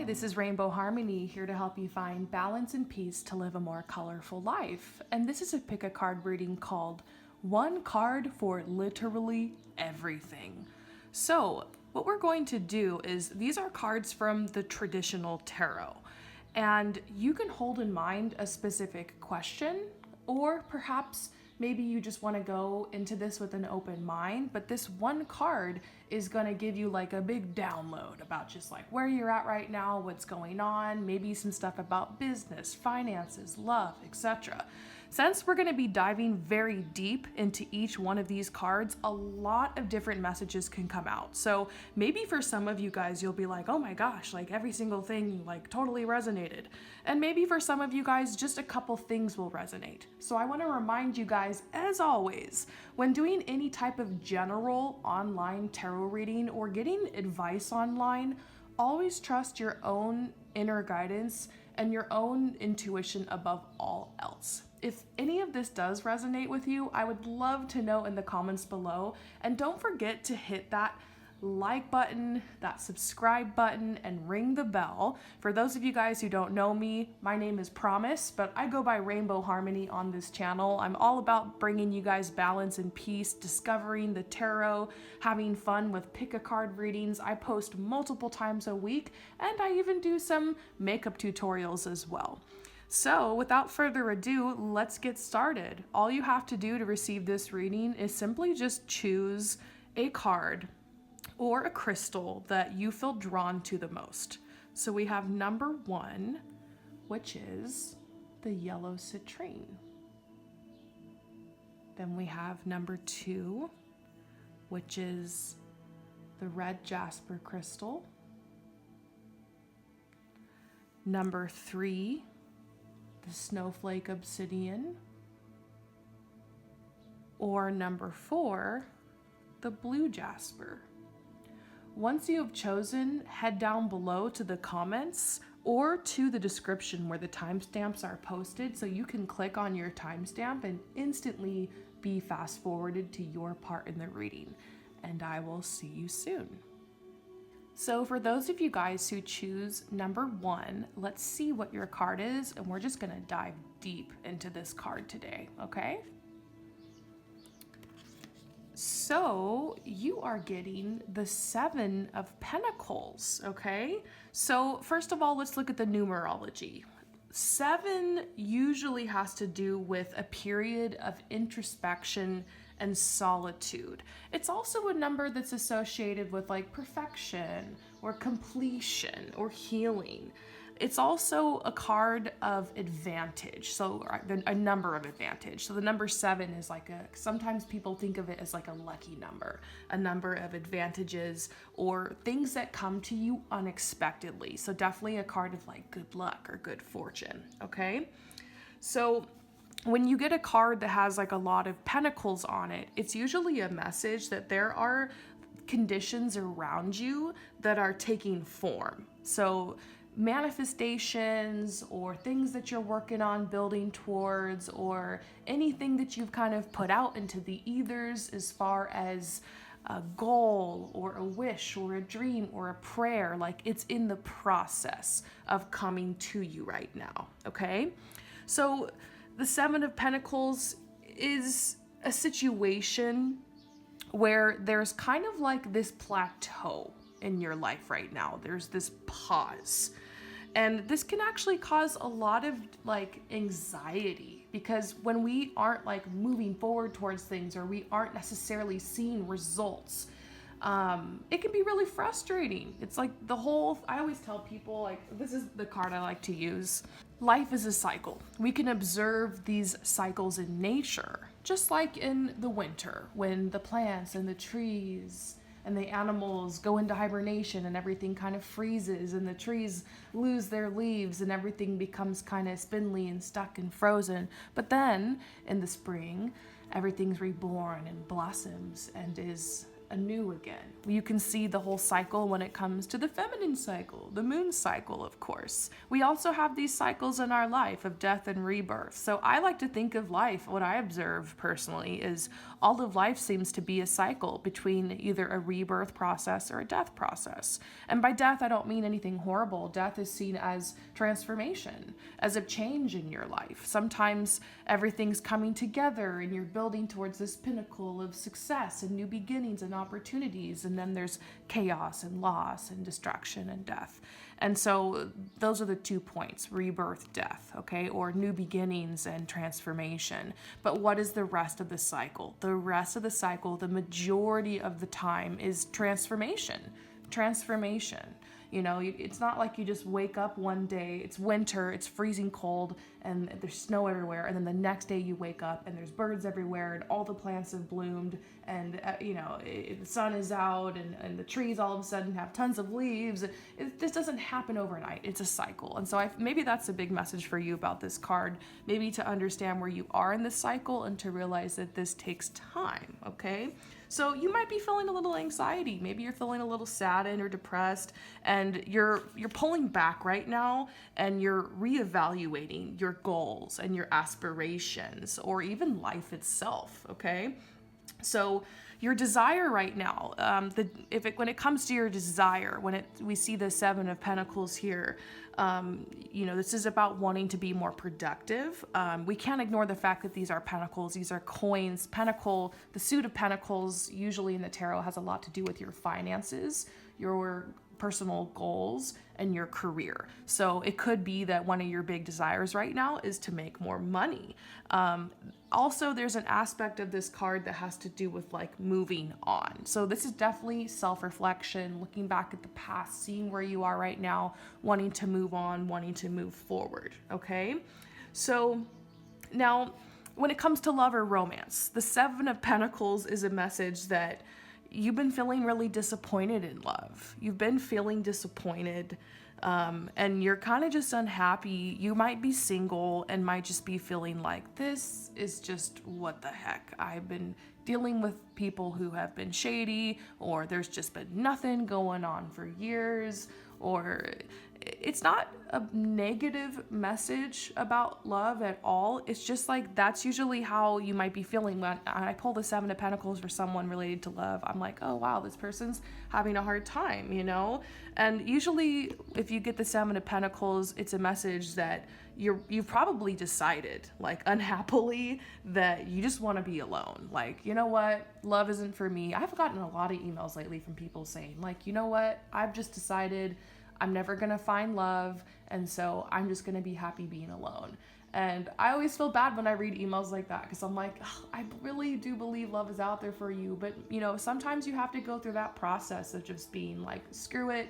this is Rainbow Harmony, here to help you find balance and peace to live a more colorful life. And this is a pick a card reading called One Card for Literally Everything. So, what we're going to do is, these are cards from the traditional tarot. And you can hold in mind a specific question, or perhaps maybe you just want to go into this with an open mind, but this one card is going to give you like a big download about just like where you're at right now, what's going on, maybe some stuff about business, finances, love, etc. Since we're going to be diving very deep into each one of these cards, a lot of different messages can come out. So maybe for some of you guys, you'll be like, oh my gosh, like every single thing like totally resonated. And maybe for some of you guys, just a couple things will resonate. So I want to remind you guys, as always, when doing any type of general online tarot reading or getting advice online, always trust your own inner guidance and your own intuition above all else. If any of this does resonate with you, I would love to know in the comments below. And don't forget to hit that like button, that subscribe button, and ring the bell. For those of you guys who don't know me, my name is Promise, but I go by Rainbow Harmony on this channel. I'm all about bringing you guys balance and peace, discovering the tarot, having fun with pick a card readings. I post multiple times a week, and I even do some makeup tutorials as well. So without further ado, let's get started. All you have to do to receive this reading is simply just choose a card or a crystal that you feel drawn to the most. So we have number 1, which is the yellow citrine. Then we have number 2, which is the red jasper crystal. Number 3, the snowflake obsidian. Or number 4, the blue jasper. Once you have chosen, head down below to the comments or to the description where the timestamps are posted, so you can click on your timestamp and instantly be fast forwarded to your part in the reading. And I will see you soon. So for those of you guys who choose number 1, let's see what your card is, and we're just gonna dive deep into this card today, okay? So you are getting the 7 of Pentacles, okay? So first of all, let's look at the numerology. 7 usually has to do with a period of introspection and solitude. It's also a number that's associated with like perfection or completion or healing. It's also a card of advantage, so a number of advantage. So the number 7 is like sometimes people think of it as like a lucky number, a number of advantages or things that come to you unexpectedly. So definitely a card of like good luck or good fortune, okay? So when you get a card that has like a lot of pentacles on it, it's usually a message that there are conditions around you that are taking form. So manifestations or things that you're working on building towards, or anything that you've kind of put out into the ethers as far as a goal or a wish or a dream or a prayer, like it's in the process of coming to you right now, okay? So the 7 of Pentacles is a situation where there's kind of like this plateau in your life right now. There's this pause. And this can actually cause a lot of like anxiety, because when we aren't like moving forward towards things, or we aren't necessarily seeing results, it can be really frustrating. It's like I always tell people, like, this is the card I like to use. Life is a cycle. We can observe these cycles in nature, just like in the winter when the plants and the trees and the animals go into hibernation and everything kind of freezes and the trees lose their leaves and everything becomes kind of spindly and stuck and frozen. But then in the spring, everything's reborn and blossoms and is anew again. You can see the whole cycle when it comes to the feminine cycle, the moon cycle, of course. We also have these cycles in our life of death and rebirth. So I like to think of life, what I observe personally, is all of life seems to be a cycle between either a rebirth process or a death process. And by death, I don't mean anything horrible. Death is seen as transformation, as a change in your life. Sometimes everything's coming together and you're building towards this pinnacle of success and new beginnings and opportunities, and then there's chaos and loss and destruction and death. And so those are the 2 points: rebirth, death, okay, or new beginnings and transformation. But what is the rest of the cycle? The rest of the cycle, the majority of the time, is transformation. You know, it's not like you just wake up one day, it's winter, it's freezing cold, and there's snow everywhere, and then the next day you wake up and there's birds everywhere and all the plants have bloomed, and the sun is out, and the trees all of a sudden have tons of leaves. This doesn't happen overnight. It's a cycle. And so maybe that's a big message for you about this card, maybe to understand where you are in this cycle and to realize that this takes time, okay? So you might be feeling a little anxiety. Maybe you're feeling a little saddened or depressed, and you're pulling back right now, and you're reevaluating your goals and your aspirations, or even life itself, okay? So your desire right now, when it comes to your desire, we see the 7 of Pentacles here, this is about wanting to be more productive. We can't ignore the fact that these are pentacles, these are coins. Pentacle, the suit of pentacles, usually in the tarot, has a lot to do with your finances, your personal goals, and your career. So it could be that one of your big desires right now is to make more money. Also, there's an aspect of this card that has to do with like moving on. So this is definitely self-reflection, looking back at the past, seeing where you are right now, wanting to move on, wanting to move forward, okay? So now, when it comes to love or romance, the 7 of Pentacles is a message that you've been feeling really disappointed in love. You've been feeling disappointed, and you're kind of just unhappy. You might be single and might just be feeling like, this is just what the heck. I've been dealing with people who have been shady, or there's just been nothing going on for years, or it's not a negative message about love at all. It's just like, that's usually how you might be feeling. When I pull the 7 of Pentacles for someone related to love, I'm like, oh wow, this person's having a hard time, And usually if you get the 7 of Pentacles, it's a message that you've probably decided, like unhappily, that you just want to be alone. Like, you know what? Love isn't for me. I've gotten a lot of emails lately from people saying like, you know what? I've just decided I'm never going to find love, and so I'm just going to be happy being alone. And I always feel bad when I read emails like that, because I'm like, I really do believe love is out there for you. But, sometimes you have to go through that process of just being like, screw it,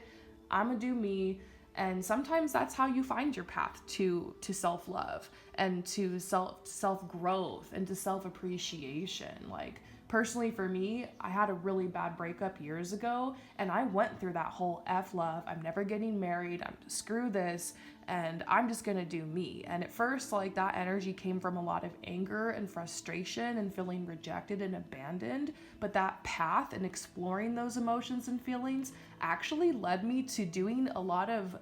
I'm going to do me. And sometimes that's how you find your path to self-love and to self-growth and to self-appreciation. Like, personally for me, I had a really bad breakup years ago, and I went through that whole love, I'm never getting married, screw this, and I'm just gonna do me. And at first, like, that energy came from a lot of anger and frustration and feeling rejected and abandoned. But that path and exploring those emotions and feelings actually led me to doing a lot of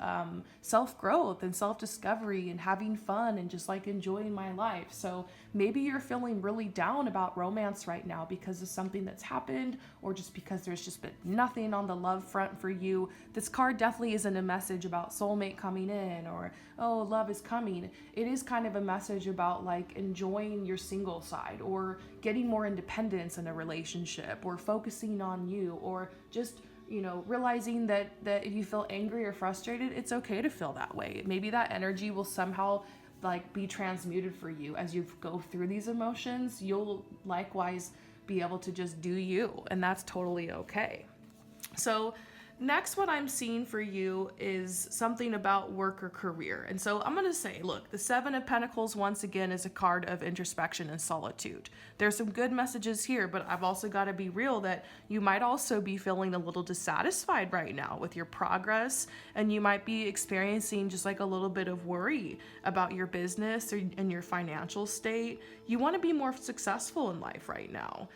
self-growth and self-discovery and having fun and just like enjoying my life. So maybe you're feeling really down about romance right now because of something that's happened, or just because there's just been nothing on the love front for you. This card definitely isn't a message about soulmate coming in or, oh, love is coming. It is kind of a message about like enjoying your single side, or getting more independence in a relationship, or focusing on you, or just realizing that if you feel angry or frustrated, it's okay to feel that way. Maybe that energy will somehow like be transmuted for you as you go through these emotions. You'll likewise be able to just do you, and that's totally okay. So next, what I'm seeing for you is something about work or career. And so I'm going to say, look, the 7 of Pentacles, once again, is a card of introspection and solitude. There's some good messages here, but I've also got to be real that you might also be feeling a little dissatisfied right now with your progress, and you might be experiencing just like a little bit of worry about your business and your financial state. you want to be more successful in life right now.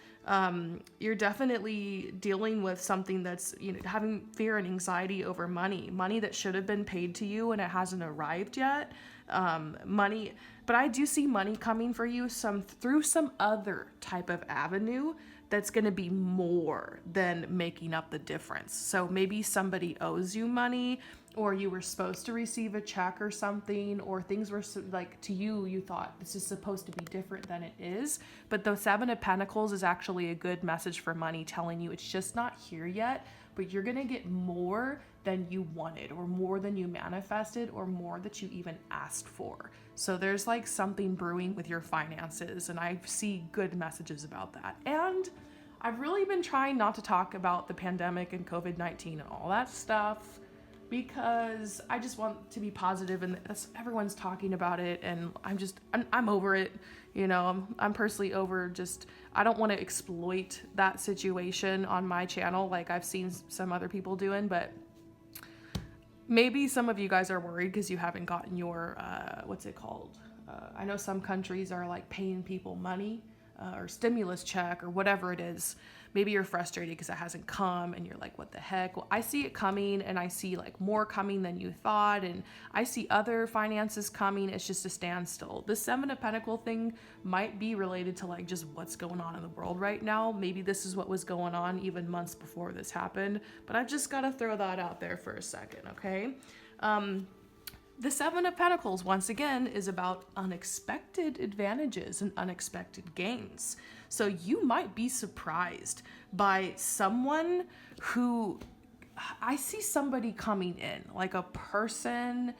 You're definitely dealing with something that's, having fear and anxiety over money that should have been paid to you and it hasn't arrived yet. Money, but I do see money coming for you through some other type of avenue that's going to be more than making up the difference. So maybe somebody owes you money, or you were supposed to receive a check or something, or things were like, to you, you thought this is supposed to be different than it is. But the Seven of Pentacles is actually a good message for money, telling you it's just not here yet, but you're going to get more than you wanted, or more than you manifested, or more that you even asked for. So there's like something brewing with your finances, and I see good messages about that. And I've really been trying not to talk about the pandemic and COVID-19 and all that stuff, because I just want to be positive, and everyone's talking about it, and I'm over it. I'm personally over I don't want to exploit that situation on my channel like I've seen some other people doing, but maybe some of you guys are worried because you haven't gotten your, what's it called? I know some countries are like paying people money or stimulus check or whatever it is. Maybe you're frustrated because it hasn't come and you're like, what the heck? Well, I see it coming, and I see like more coming than you thought. And I see other finances coming. It's just a standstill. The Seven of Pentacles thing might be related to like just what's going on in the world right now. Maybe this is what was going on even months before this happened, but I've just got to throw that out there for a second. Okay. The Seven of Pentacles, once again, is about unexpected advantages and unexpected gains. So you might be surprised by someone who, I see somebody coming in, like a person,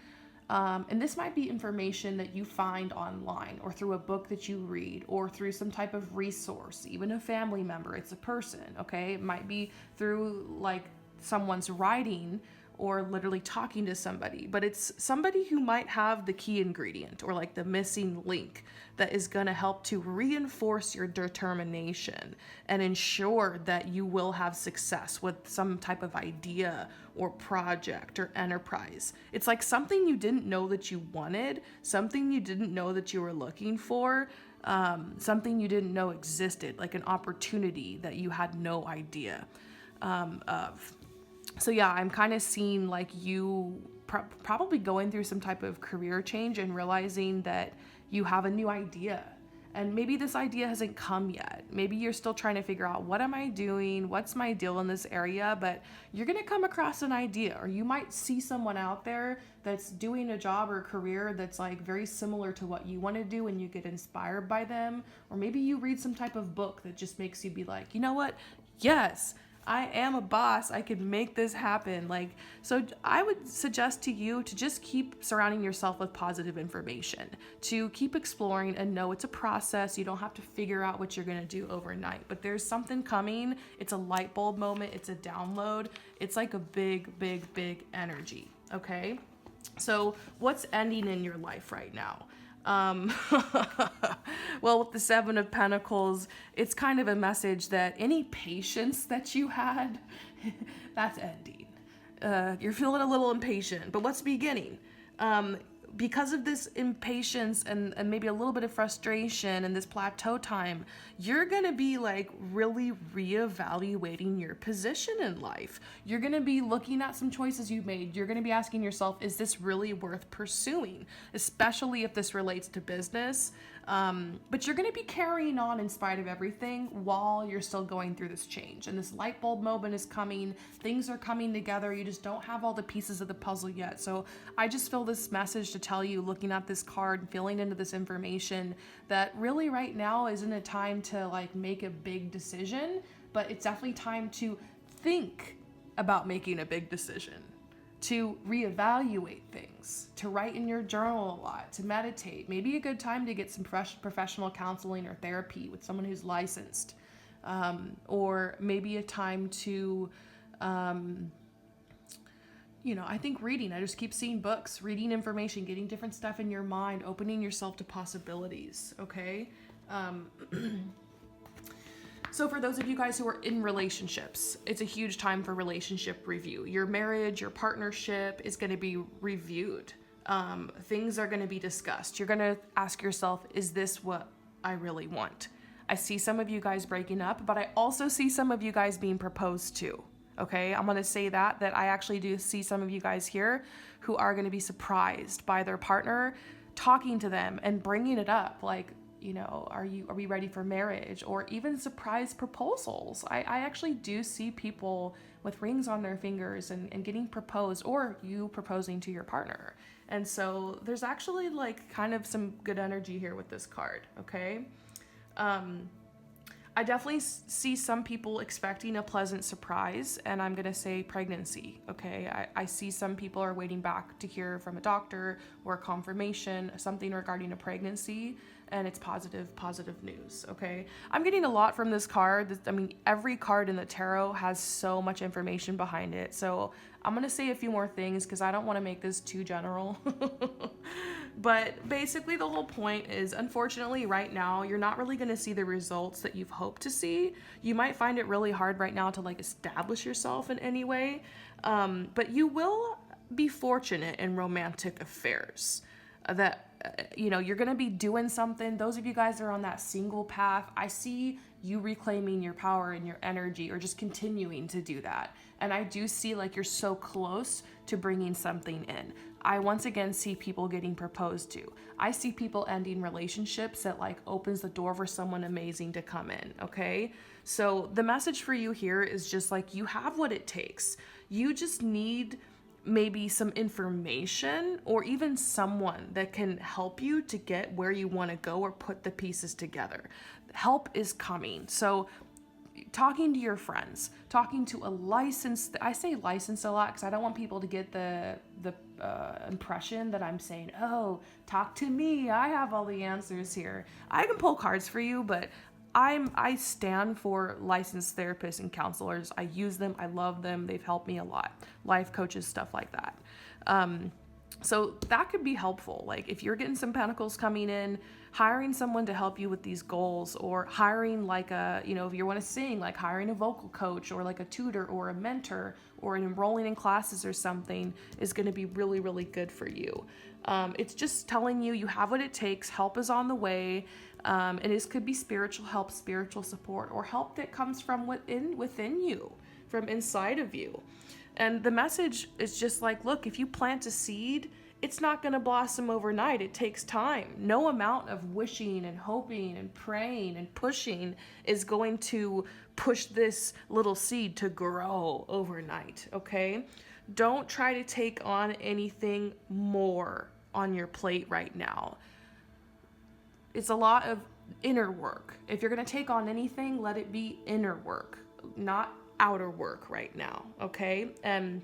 and this might be information that you find online or through a book that you read or through some type of resource, even a family member. It's a person, okay? It might be through like someone's writing or literally talking to somebody, but it's somebody who might have the key ingredient or like the missing link that is going to help to reinforce your determination and ensure that you will have success with some type of idea or project or enterprise. It's like something you didn't know that you wanted, something you didn't know that you were looking for, something you didn't know existed, like an opportunity that you had no idea of. So yeah, I'm kind of seeing like you probably going through some type of career change and realizing that you have a new idea. And maybe this idea hasn't come yet. Maybe you're still trying to figure out, what am I doing? What's my deal in this area? But you're going to come across an idea, or you might see someone out there that's doing a job or a career that's like very similar to what you want to do, and you get inspired by them. Or maybe you read some type of book that just makes you be like, you know what? Yes, I am a boss. I can make this happen. So I would suggest to you to just keep surrounding yourself with positive information, to keep exploring and know it's a process. You don't have to figure out what you're going to do overnight, but there's something coming. It's a light bulb moment. It's a download. It's like a big, big, big energy. Okay. So what's ending in your life right now? Well, with the Seven of Pentacles, it's kind of a message that any patience that you had, that's ending. You're feeling a little impatient, but what's beginning? Because of this impatience and maybe a little bit of frustration and this plateau time, you're going to be like really reevaluating your position in life. You're going to be looking at some choices you've made. You're going to be asking yourself, is this really worth pursuing? Especially if this relates to business. But you're going to be carrying on in spite of everything while you're still going through this change. And this light bulb moment is coming. Things are coming together. You just don't have all the pieces of the puzzle yet. So I just feel this message to tell you, looking at this card, feeling into this information, that really right now isn't a time to like make a big decision, but it's definitely time to think about making a big decision, to reevaluate things, to write in your journal a lot, to meditate. Maybe a good time to get some professional counseling or therapy with someone who's licensed, or maybe a time to, I think reading. I just keep seeing books, reading information, getting different stuff in your mind, opening yourself to possibilities, okay? So for those of you guys who are in relationships, it's a huge time for relationship review. Your marriage, your partnership is going to be reviewed. Things are going to be discussed. You're going to ask yourself, is this what I really want. I see some of you guys breaking up, but I also see some of you guys being proposed to. Okay, I'm gonna say that I actually do see some of you guys here who are gonna be surprised by their partner talking to them and bringing it up, like, you know, are we ready for marriage, or even surprise proposals. I actually do see people with rings on their fingers and getting proposed, or you proposing to your partner. And so there's actually like kind of some good energy here with this card, okay? I definitely see some people expecting a pleasant surprise, and I'm gonna say pregnancy, okay? I see some people are waiting back to hear from a doctor or a confirmation, something regarding a pregnancy, and it's positive news, okay? I'm getting a lot from this card. I mean, every card in the tarot has so much information behind it, so I'm gonna say a few more things because I don't wanna make this too general. But basically the whole point is, unfortunately right now, you're not really gonna see the results that you've hoped to see. You might find it really hard right now to like establish yourself in any way, but you will be fortunate in romantic affairs. You know, you're gonna be doing something. Those of you guys that are on that single path, I see you reclaiming your power and your energy, or just continuing to do that. And I do see like you're so close to bringing something in. I once again see people getting proposed to. I see people ending relationships that like opens the door for someone amazing to come in, okay? So the message for you here is just like, you have what it takes. You just need maybe some information, or even someone that can help you to get where you want to go, or put the pieces together. Help is coming. So talking to your friends, talking to a licensed, I say licensed a lot because I don't want people to get the impression that I'm saying, oh, talk to me, I have all the answers here. I can pull cards for you, but I stand for licensed therapists and counselors. I use them. I love them. They've helped me a lot. Life coaches, stuff like that. So that could be helpful. Like if you're getting some pentacles coming in, hiring someone to help you with these goals, or hiring like a, you know, if you want to sing, like hiring a vocal coach or like a tutor or a mentor, or enrolling in classes or something is going to be really, really good for you. It's just telling you have what it takes. Help is on the way. And this could be spiritual help, spiritual support, or help that comes from within you, from inside of you. And the message is just like, look, if you plant a seed, it's not going to blossom overnight. It takes time. No amount of wishing and hoping and praying and pushing is going to push this little seed to grow overnight, okay? Don't try to take on anything more on your plate right now. It's a lot of inner work. If you're going to take on anything, let it be inner work, not outer work right now, okay? And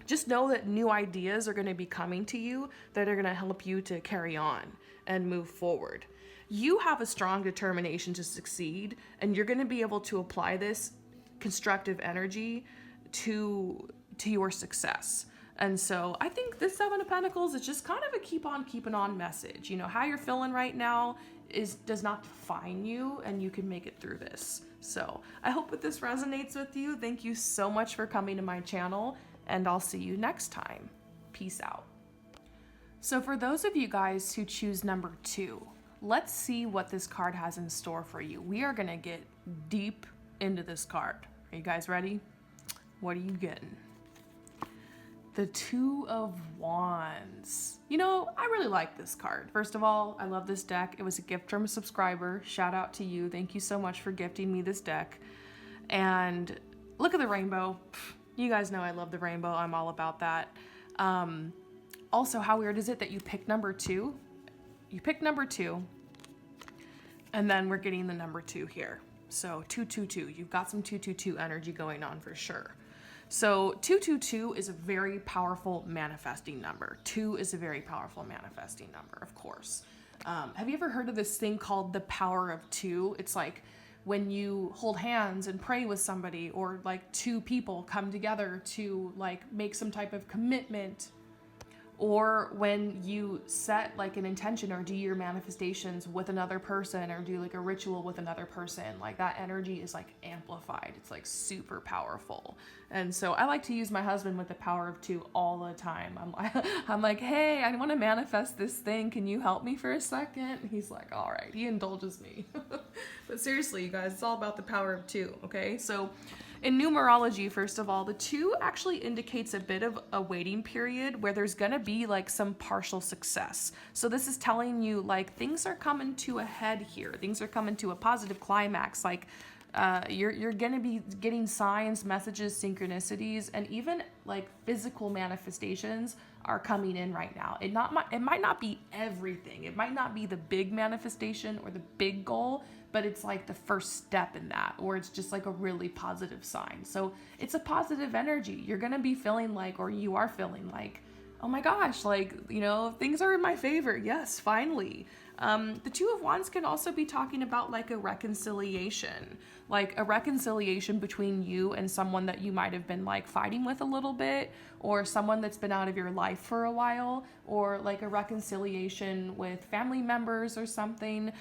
just know that new ideas are going to be coming to you that are going to help you to carry on and move forward. You have a strong determination to succeed, and you're going to be able to apply this constructive energy to your success. And so I think this Seven of Pentacles is just kind of a keep on keeping on message. You know, how you're feeling right now does not define you, and you can make it through this. So I hope that this resonates with you. Thank you so much for coming to my channel, and I'll see you next time. Peace out. So for those of you guys who choose number 2, let's see what this card has in store for you. We are gonna get deep into this card. Are you guys ready? What are you getting? The Two of Wands. You know, I really like this card. First of all, I love this deck. It was a gift from a subscriber. Shout out to you. Thank you so much for gifting me this deck. And look at the rainbow. You guys know I love the rainbow. I'm all about that. Also, how weird is it that you picked number 2? You picked number 2, and then we're getting the number 2 here. So 222. You've got some 222 energy going on for sure. So 222 is a very powerful manifesting number. 2 is a very powerful manifesting number, of course. Have you ever heard of this thing called the power of 2? It's like when you hold hands and pray with somebody, or like 2 people come together to like make some type of commitment, or when you set like an intention or do your manifestations with another person or do like a ritual with another person, like that energy is like amplified. It's like super powerful. And so I like to use my husband with the power of 2 all the time. I'm like, hey, I want to manifest this thing. Can you help me for a second? And he's like, all right. He indulges me. But seriously, you guys, it's all about the power of 2. Okay. So in numerology, first of all, the 2 actually indicates a bit of a waiting period where there's going to be like some partial success. So this is telling you like things are coming to a head here. Things are coming to a positive climax. Like you're going to be getting signs, messages, synchronicities, and even like physical manifestations are coming in right now. It might not be everything. It might not be the big manifestation or the big goal, but it's like the first step in that, or it's just like a really positive sign. So it's a positive energy. You're going to be feeling like, or you are feeling like, oh my gosh, like, you know, things are in my favor. Yes, finally. The 2 of Wands can also be talking about like a reconciliation between you and someone that you might have been like fighting with a little bit, or someone that's been out of your life for a while, or like a reconciliation with family members or something,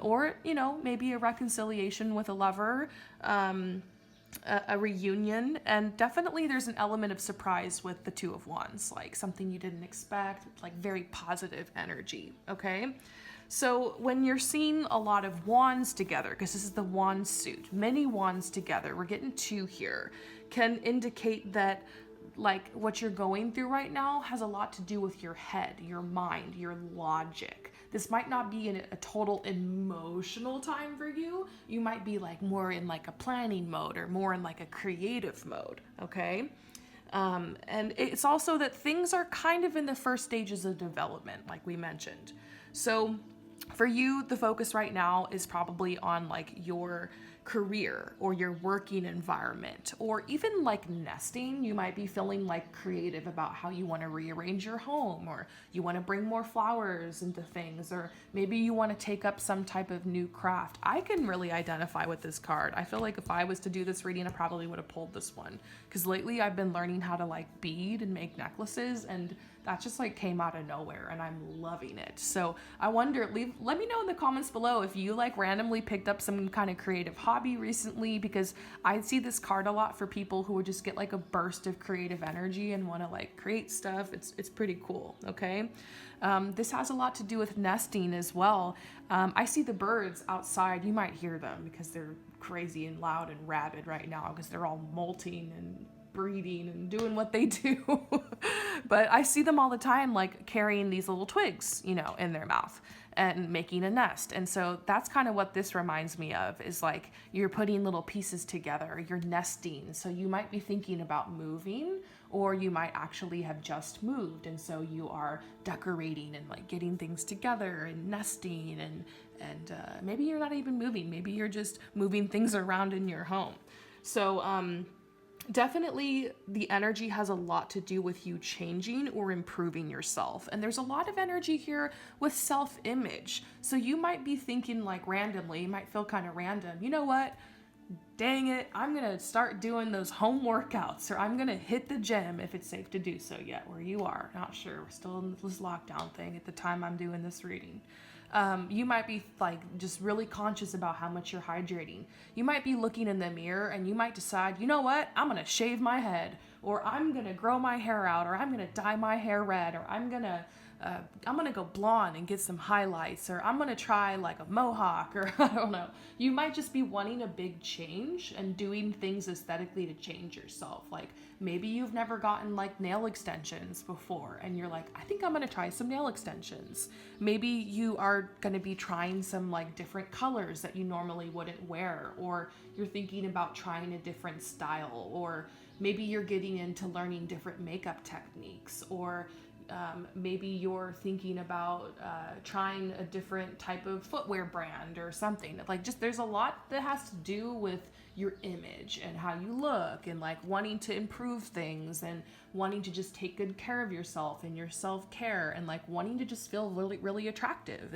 or, you know, maybe a reconciliation with a lover, a reunion. And definitely there's an element of surprise with the 2 of Wands, like something you didn't expect, like very positive energy. Okay. So when you're seeing a lot of wands together, because this is the wand suit, many wands together, we're getting 2 here, can indicate that like what you're going through right now has a lot to do with your head, your mind, your logic. This might not be in a total emotional time for you. You might be like more in like a planning mode or more in like a creative mode. Okay. And it's also that things are kind of in the first stages of development, like we mentioned. So for you, the focus right now is probably on like your career or your working environment, or even like nesting. You might be feeling like creative about how you want to rearrange your home, or you want to bring more flowers into things, or maybe you want to take up some type of new craft. I can really identify with this card. I feel like if I was to do this reading, I probably would have pulled this one, because lately I've been learning how to like bead and make necklaces, and that just like came out of nowhere and I'm loving it. So I wonder, let me know in the comments below if you like randomly picked up some kind of creative hobby recently, because I see this card a lot for people who would just get like a burst of creative energy and want to like create stuff. It's pretty cool. Okay. This has a lot to do with nesting as well. I see the birds outside. You might hear them because they're crazy and loud and rabid right now because they're all molting and breeding and doing what they do. But I see them all the time, like carrying these little twigs, you know, in their mouth and making a nest. And so that's kind of what this reminds me of, is like you're putting little pieces together, you're nesting. So you might be thinking about moving, or you might actually have just moved. And so you are decorating and like getting things together and nesting, and maybe you're not even moving. Maybe you're just moving things around in your home. So, definitely the energy has a lot to do with you changing or improving yourself. And there's a lot of energy here with self-image. So you might be thinking like randomly, you might feel kind of random. You know what? Dang it, I'm going to start doing those home workouts, or I'm going to hit the gym if it's safe to do so yet where you are. Not sure. We're still in this lockdown thing at the time I'm doing this reading. You might be like just really conscious about how much you're hydrating. You might be looking in the mirror and you might decide, you know what, I'm going to shave my head, or I'm going to grow my hair out, or I'm going to dye my hair red, or I'm going to go blonde and get some highlights, or I'm going to try like a mohawk, or I don't know. You might just be wanting a big change and doing things aesthetically to change yourself. Like maybe you've never gotten like nail extensions before and you're like, I think I'm going to try some nail extensions. Maybe you are going to be trying some like different colors that you normally wouldn't wear, or you're thinking about trying a different style, or maybe you're getting into learning different makeup techniques, or maybe you're thinking about trying a different type of footwear brand or something. Like just there's a lot that has to do with your image and how you look, and like wanting to improve things, and wanting to just take good care of yourself and your self-care, and like wanting to just feel really, really attractive.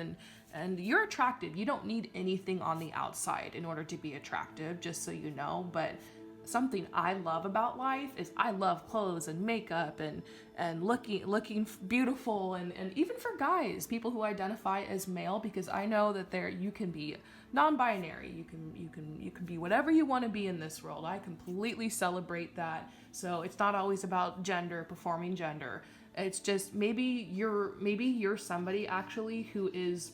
And you're attractive. You don't need anything on the outside in order to be attractive, just so you know. But something I love about life is I love clothes and makeup and looking beautiful, and even for guys, people who identify as male, because I know that you can be non-binary, you can be whatever you want to be in this world. I completely celebrate that. So it's not always about gender, performing gender. It's just maybe you're somebody actually who is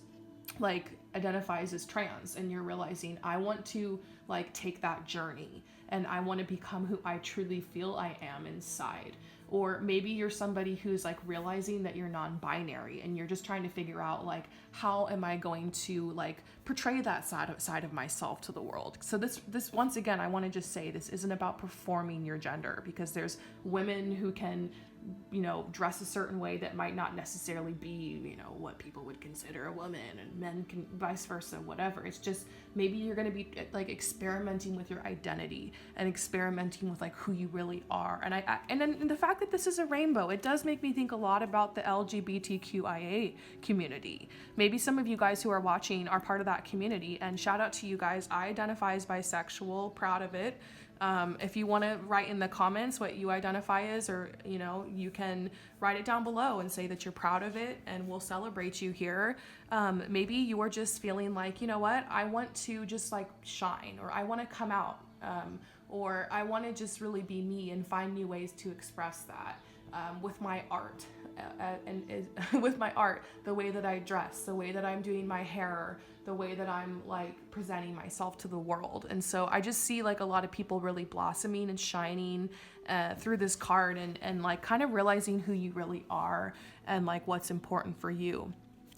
like identifies as trans, and you're realizing I want to like take that journey and I want to become who I truly feel I am inside. Or maybe you're somebody who's like realizing that you're non-binary and you're just trying to figure out like, how am I going to like portray that side of myself to the world. So this once again, I want to just say this isn't about performing your gender, because there's women who can, you know, dress a certain way that might not necessarily be, you know, what people would consider a woman, and men can vice versa, whatever. It's just maybe you're going to be like experimenting with your identity and experimenting with like who you really are. And then the fact that this is a rainbow, it does make me think a lot about the LGBTQIA community. Maybe some of you guys who are watching are part of that community, and shout out to you guys. I identify as bisexual, proud of it. If you want to write in the comments what you identify as, or, you know, you can write it down below and say that you're proud of it, and we'll celebrate you here. Maybe you are just feeling like, you know what, I want to just like shine, or I want to come out, or I want to just really be me and find new ways to express that with my art. With my art, the way that I dress, the way that I'm doing my hair, the way that I'm like presenting myself to the world. And so I just see like a lot of people really blossoming and shining through this card, and like kind of realizing who you really are and like what's important for you.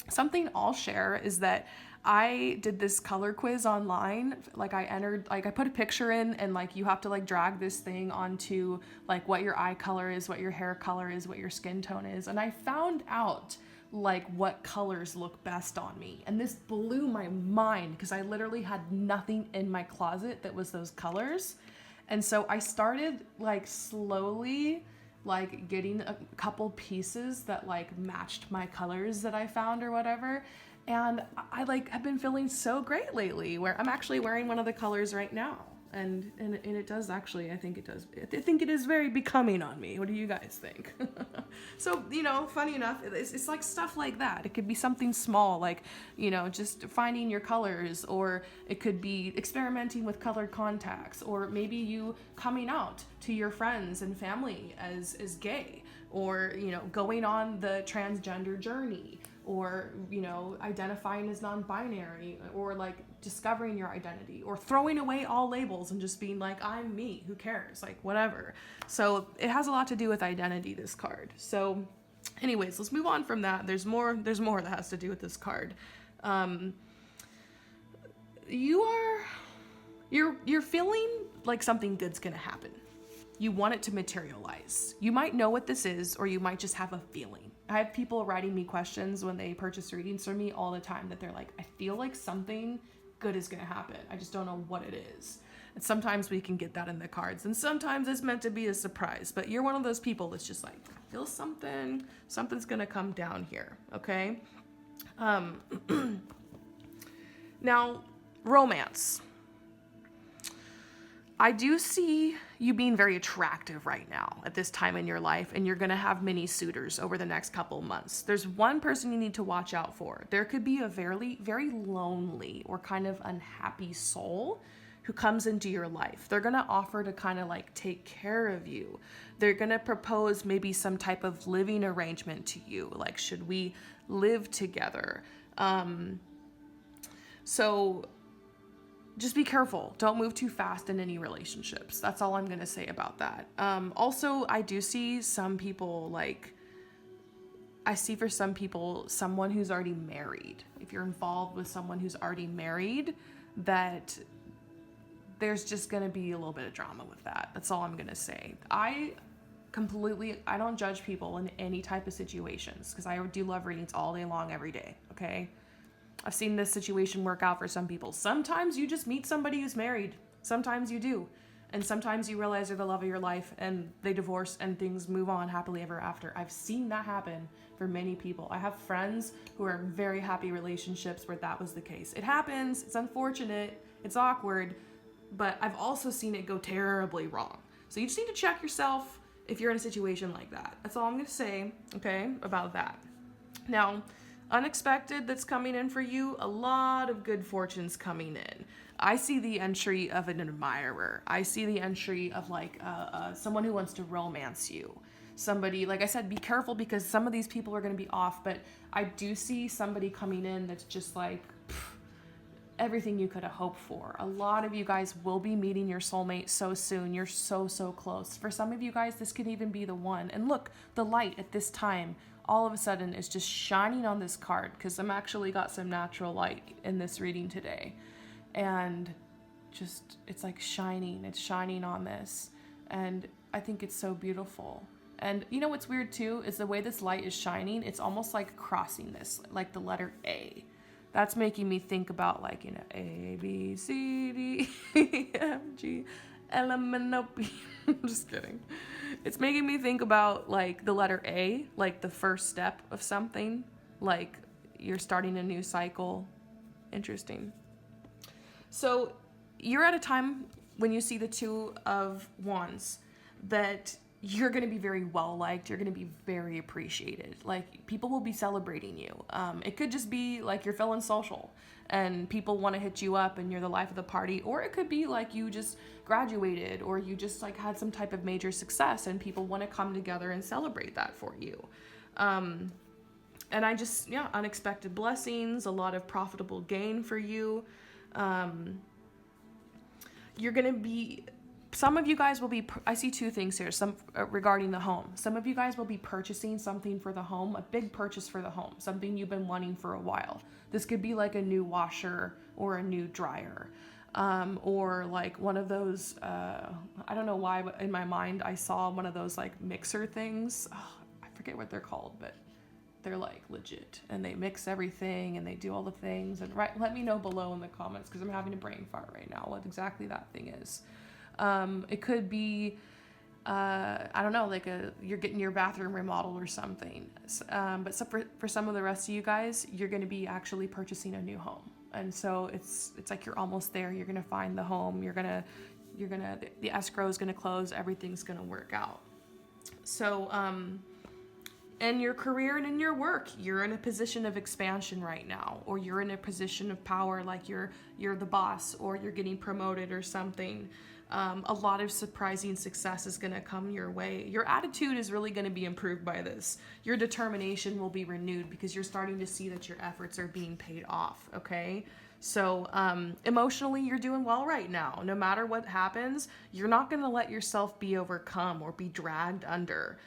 Something I'll share is that I did this color quiz online. Like I put a picture in, and like you have to like drag this thing onto like what your eye color is, what your hair color is, what your skin tone is. And I found out like what colors look best on me. And this blew my mind, because I literally had nothing in my closet that was those colors. And so I started like slowly like getting a couple pieces that like matched my colors that I found or whatever. And I like have been feeling so great lately, where I'm actually wearing one of the colors right now. And it does actually, I think it is very becoming on me. What do you guys think? So, you know, funny enough, it's like stuff like that. It could be something small, like, you know, just finding your colors, or it could be experimenting with colored contacts, or maybe you coming out to your friends and family as gay, or, you know, going on the transgender journey, or, you know, identifying as non-binary, or like discovering your identity, or throwing away all labels and just being like, I'm me, who cares, like whatever. So it has a lot to do with identity, this card. So anyways, let's move on from that. There's more that has to do with this card. You're feeling like something good's gonna happen. You want it to materialize. You might know what this is, or you might just have a feeling. I have people writing me questions when they purchase readings from me all the time, that they're like, I feel like something good is going to happen. I just don't know what it is. And sometimes we can get that in the cards, and sometimes it's meant to be a surprise, but you're one of those people that's just like, I feel something's going to come down here. Okay. Now, romance. I do see you being very attractive right now at this time in your life, and you're going to have many suitors over the next couple of months. There's one person you need to watch out for. There could be a very, very lonely or kind of unhappy soul who comes into your life. They're going to offer to kind of like take care of you. They're going to propose maybe some type of living arrangement to you. Like, should we live together? So just be careful. Don't move too fast in any relationships. That's all I'm going to say about that. Also, I do see some people, like, I see for some people, someone who's already married. If you're involved with someone who's already married, that there's just going to be a little bit of drama with that. That's all I'm going to say. I don't judge people in any type of situations, because I do love readings all day long, every day. Okay. I've seen this situation work out for some people. Sometimes you just meet somebody who's married. Sometimes you do. And sometimes you realize they're the love of your life, and they divorce and things move on happily ever after. I've seen that happen for many people. I have friends who are in very happy relationships where that was the case. It happens. It's unfortunate. It's awkward. but I've also seen it go terribly wrong. So you just need to check yourself if you're in a situation like that. That's all I'm going to say, okay, about that. Now, unexpected that's coming in for you, a lot of good fortunes coming in. I see the entry of an admirer. I see the entry of like someone who wants to romance you. Somebody, like I said, be careful because some of these people are going to be off, but I do see somebody coming in that's just like everything you could have hoped for. A lot of you guys will be meeting your soulmate so soon. You're so close. For some of you guys, this could even be the one. And look, the light at this time all of a sudden is just shining on this card because I'm actually got some natural light in this reading today. And just, it's like shining. It's shining on this. And I think it's so beautiful. And you know what's weird too is the way this light is shining, it's almost like crossing this, like the letter A. That's making me think about like, you know, A, B, C, D, E, F, G, L, M, N, O, P. I'm just kidding. It's making me think about like the letter A, like the first step of something, like you're starting a new cycle. Interesting. So you're at a time when you see the Two of Wands that you're going to be very well liked. You're going to be very appreciated. Like people will be celebrating you. It could just be like you're feeling social and people want to hit you up and you're the life of the party. Or it could be like you just graduated or you just like had some type of major success and people want to come together and celebrate that for you. And I just, unexpected blessings, a lot of profitable gain for you. You're going to be... Some of you guys will be, I see two things here, some regarding the home. Some of you guys will be purchasing something for the home, a big purchase for the home, something you've been wanting for a while. This could be like a new washer or a new dryer, or like one of those, I don't know why, but in my mind, I saw one of those like mixer things. Oh, I forget what they're called, but they're like legit and they mix everything and they do all the things. And let me know below in the comments because I'm having a brain fart right now what exactly that thing is. It could be, I don't know, like you're getting your bathroom remodeled or something. But so for some of the rest of you guys, you're going to be actually purchasing a new home. And so it's like you're almost there. You're going to find the home. The escrow is going to close. Everything's going to work out. So, in your career and in your work, you're in a position of expansion right now, or you're in a position of power, like you're the boss, or you're getting promoted or something. A lot of surprising success is going to come your way. Your attitude is really going to be improved by this. Your determination will be renewed because you're starting to see that your efforts are being paid off, okay? So emotionally, you're doing well right now. No matter what happens, you're not going to let yourself be overcome or be dragged under.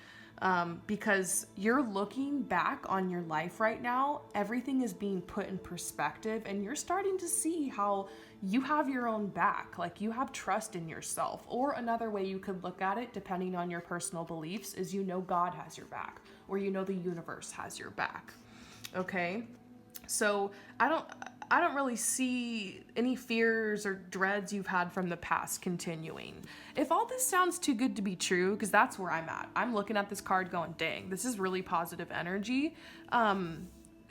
Because you're looking back on your life right now, everything is being put in perspective and you're starting to see how you have your own back, like you have trust in yourself. Or another way you could look at it, depending on your personal beliefs, is God has your back, or the universe has your back. Okay? So I don't really see any fears or dreads you've had from the past continuing. If all this sounds too good to be true, because that's where I'm at. I'm looking at this card going, dang, this is really positive energy.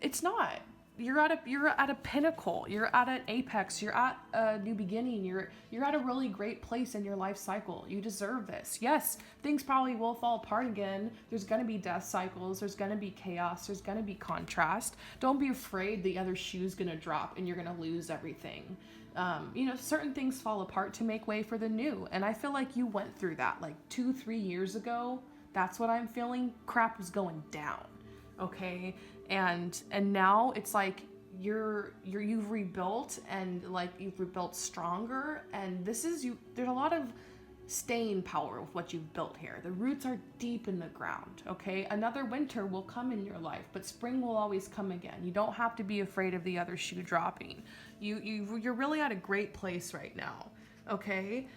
It's not. You're at a pinnacle. You're at an apex. You're at a new beginning. You're at a really great place in your life cycle. You deserve this. Yes, things probably will fall apart again. There's going to be death cycles. There's going to be chaos. There's going to be contrast. Don't be afraid the other shoe's going to drop and you're going to lose everything. Certain things fall apart to make way for the new. And I feel like you went through that like 2-3 years ago. That's what I'm feeling. Crap was going down. Okay. And now it's like you've rebuilt and like you've rebuilt stronger, and there's a lot of staying power with what you've built here. The roots are deep in the ground. Okay. Another winter will come in your life, but spring will always come again. You don't have to be afraid of the other shoe dropping. You're really at a great place right now. Okay.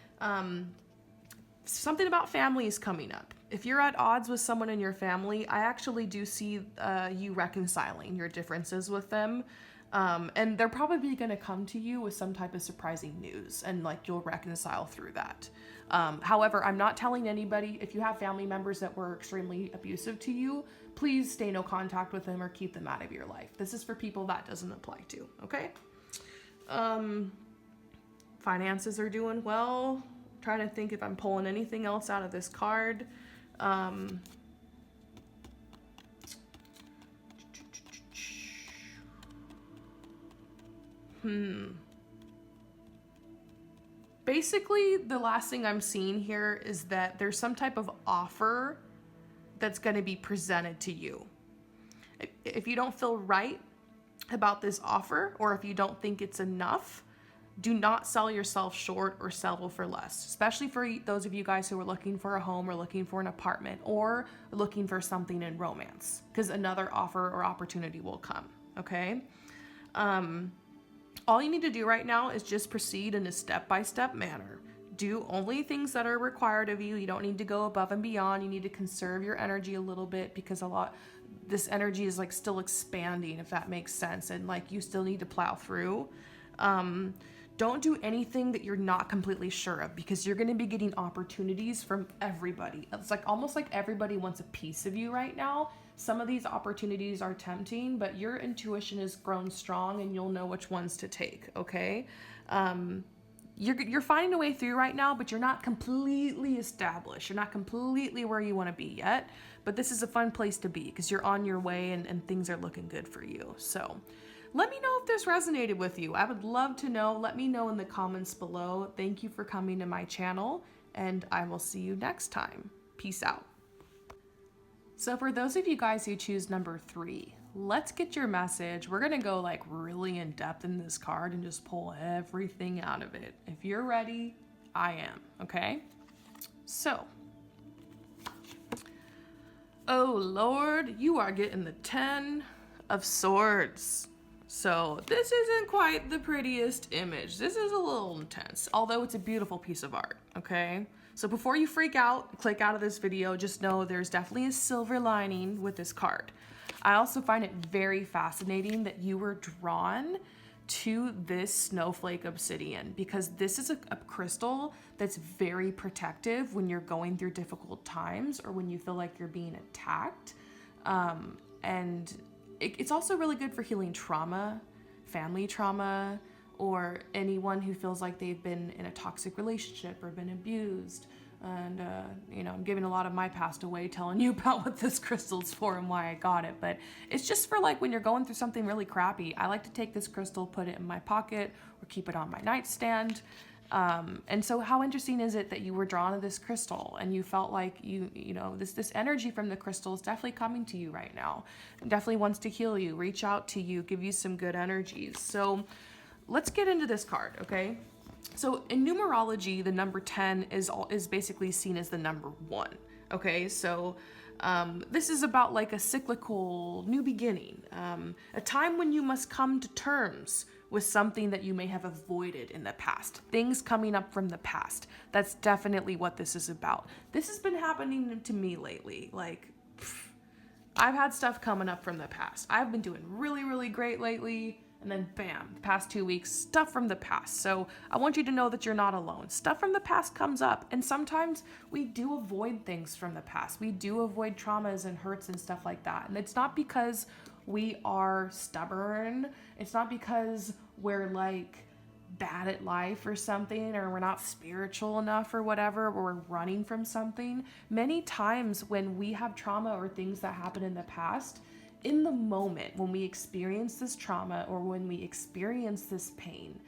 Something about family is coming up. If you're at odds with someone in your family, I actually do see you reconciling your differences with them. And they're probably going to come to you with some type of surprising news, and like you'll reconcile through that. However, I'm not telling anybody, if you have family members that were extremely abusive to you, please stay no contact with them or keep them out of your life. This is for people that doesn't apply to, okay? Finances are doing well. I'm trying to think if I'm pulling anything else out of this card. Basically, the last thing I'm seeing here is that there's some type of offer that's going to be presented to you. If you don't feel right about this offer, or if you don't think it's enough, do not sell yourself short or settle for less, especially for those of you guys who are looking for a home or looking for an apartment or looking for something in romance, because another offer or opportunity will come, okay? All you need to do right now is just proceed in a step-by-step manner. Do only things that are required of you. You don't need to go above and beyond. You need to conserve your energy a little bit, because this energy is like still expanding, if that makes sense. And like you still need to plow through. Don't do anything that you're not completely sure of, because you're going to be getting opportunities from everybody. It's like almost like everybody wants a piece of you right now. Some of these opportunities are tempting, but your intuition has grown strong and you'll know which ones to take, okay? You're finding a way through right now, but you're not completely established. You're not completely where you want to be yet, but this is a fun place to be because you're on your way and things are looking good for you. So let me know if this resonated with you. I would love to know. Let me know in the comments below. Thank you for coming to my channel, and I will see you next time. Peace out. So for those of you guys who choose number 3, let's get your message. We're gonna go like really in depth in this card and just pull everything out of it. If you're ready, I am, okay? So, oh Lord, you are getting the 10 of Swords. So this isn't quite the prettiest image. This is a little intense, although it's a beautiful piece of art, okay? So before you freak out, click out of this video, just know there's definitely a silver lining with this card. I also find it very fascinating that you were drawn to this snowflake obsidian, because this is a crystal that's very protective when you're going through difficult times or when you feel like you're being attacked. And it's also really good for healing trauma, family trauma, or anyone who feels like they've been in a toxic relationship or been abused. And, you know, I'm giving a lot of my past away telling you about what this crystal's for and why I got it. But it's just for like when you're going through something really crappy. I like to take this crystal, put it in my pocket, or keep it on my nightstand. And so how interesting is it that you were drawn to this crystal and you felt like you know, this energy from the crystal is definitely coming to you right now. It definitely wants to heal you, reach out to you, give you some good energies. So let's get into this card, okay? So in numerology, the number 10 is basically seen as the number 1, okay? So this is about like a cyclical new beginning, a time when you must come to terms with something that you may have avoided in the past, things coming up from the past. That's definitely what this is about. This has been happening to me lately. Like, I've had stuff coming up from the past. I've been doing really, really great lately. And then bam, the past 2 weeks, stuff from the past. So I want you to know that you're not alone. Stuff from the past comes up. And sometimes we do avoid things from the past. We do avoid traumas and hurts and stuff like that. And it's not because we are stubborn. It's not because we're like bad at life or something, or we're not spiritual enough or whatever, or we're running from something. Many times when we have trauma or things that happen in the past, in the moment when we experience this trauma or when we experience this pain,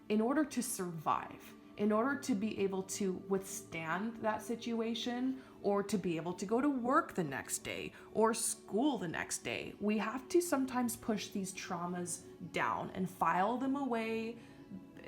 in order to survive, in order to be able to withstand that situation or to be able to go to work the next day or school the next day, we have to sometimes push these traumas down and file them away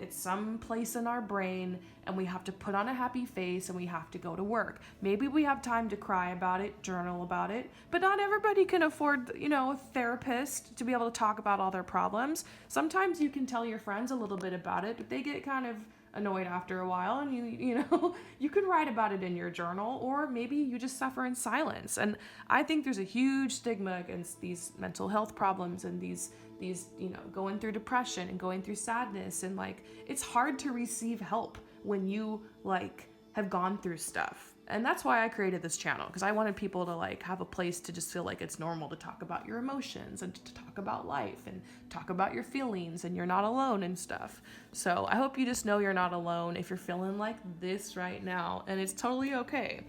at some place in our brain, and we have to put on a happy face and we have to go to work. Maybe we have time to cry about it, journal about it, but not everybody can afford, you know, a therapist to be able to talk about all their problems. Sometimes you can tell your friends a little bit about it, but they get kind of annoyed after a while, and you know, you can write about it in your journal, or maybe you just suffer in silence. And I think there's a huge stigma against these mental health problems and these, you know, going through depression and going through sadness, and like, it's hard to receive help when you like have gone through stuff. And that's why I created this channel, because I wanted people to like have a place to just feel like it's normal to talk about your emotions and to talk about life and talk about your feelings and you're not alone and stuff. So I hope you just know you're not alone if you're feeling like this right now, and it's totally okay.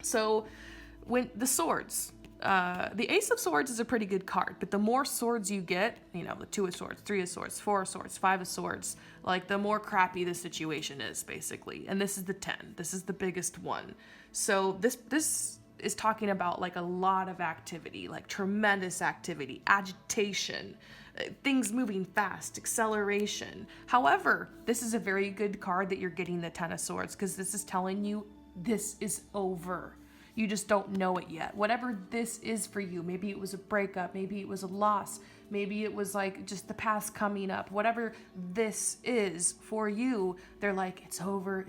So when the swords, the Ace of Swords is a pretty good card, but the more swords you get, you know, the 2 of Swords, 3 of Swords, 4 of Swords, 5 of Swords, like the more crappy the situation is, basically. And this is the 10. This is the biggest one. So this is talking about like a lot of activity, like tremendous activity, agitation, things moving fast, acceleration. However, this is a very good card that you're getting the 10 of Swords, because this is telling you this is over. You just don't know it yet. Whatever this is for you, maybe it was a breakup, maybe it was a loss, maybe it was like just the past coming up. Whatever this is for you, they're like, it's over,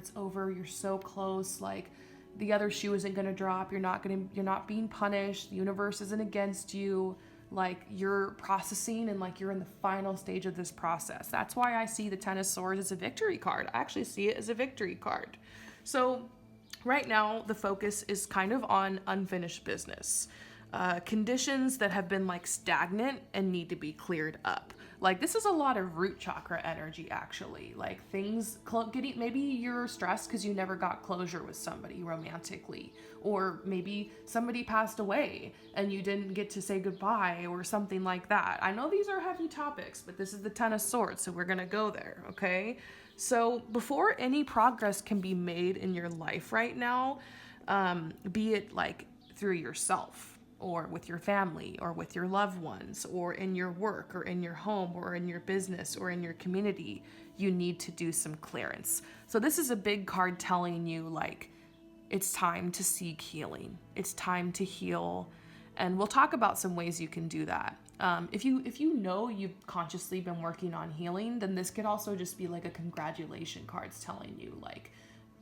you're so close, like the other shoe isn't gonna drop, you're not being punished, the universe isn't against you, like you're processing and like you're in the final stage of this process. That's why I see the 10 of Swords as a victory card. I actually see it as a victory card. So right now, the focus is kind of on unfinished business. Conditions that have been like stagnant and need to be cleared up. Like this is a lot of root chakra energy, actually. Like things getting, maybe you're stressed because you never got closure with somebody romantically, or maybe somebody passed away and you didn't get to say goodbye or something like that. I know these are heavy topics, but this is the 10 of Swords, so we're gonna go there, okay? So before any progress can be made in your life right now, be it like through yourself or with your family or with your loved ones or in your work or in your home or in your business or in your community, you need to do some clearance. So this is a big card telling you like, it's time to seek healing. It's time to heal. And we'll talk about some ways you can do that. If you know you've consciously been working on healing, then this could also just be like a congratulation cards telling you like,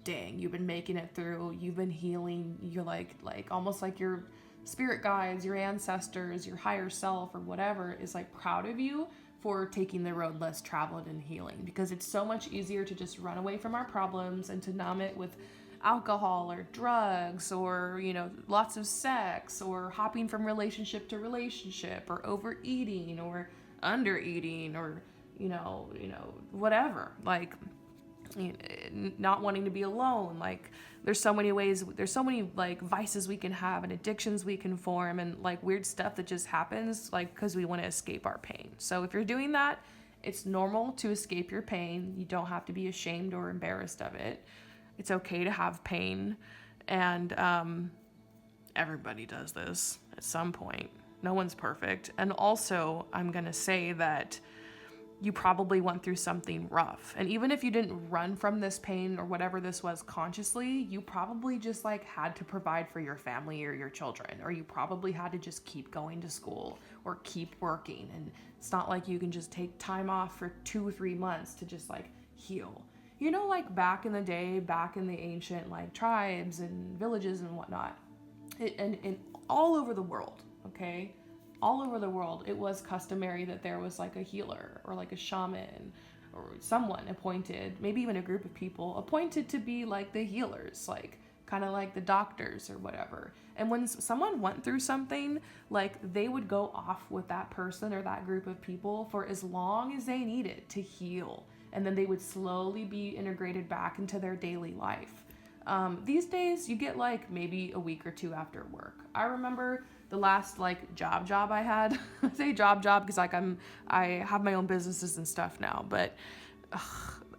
dang, you've been making it through, you've been healing, you're like almost like your spirit guides, your ancestors, your higher self or whatever is like proud of you for taking the road less traveled and healing, because it's so much easier to just run away from our problems and to numb it with alcohol or drugs or, you know, lots of sex or hopping from relationship to relationship or overeating or undereating or, you know, whatever, like, you know, not wanting to be alone. Like there's so many ways, there's so many like vices we can have and addictions we can form and like weird stuff that just happens like because we want to escape our pain. So if you're doing that, it's normal to escape your pain. You don't have to be ashamed or embarrassed of it. It's okay to have pain, and everybody does this at some point. No one's perfect. And also, I'm gonna say that you probably went through something rough. And even if you didn't run from this pain or whatever this was consciously, you probably just like had to provide for your family or your children, or you probably had to just keep going to school or keep working. And it's not like you can just take time off for 2 or 3 months to just like heal. You know, like back in the day, back in the ancient like tribes and villages and whatnot, and all over the world, okay? All over the world, it was customary that there was like a healer or like a shaman or someone appointed, maybe even a group of people appointed to be like the healers, like kind of like the doctors or whatever. And when someone went through something, like they would go off with that person or that group of people for as long as they needed to heal. And then they would slowly be integrated back into their daily life. These days, you get like maybe a week or 2 after work. I remember the last like job I had. I say job because like I have my own businesses and stuff now. But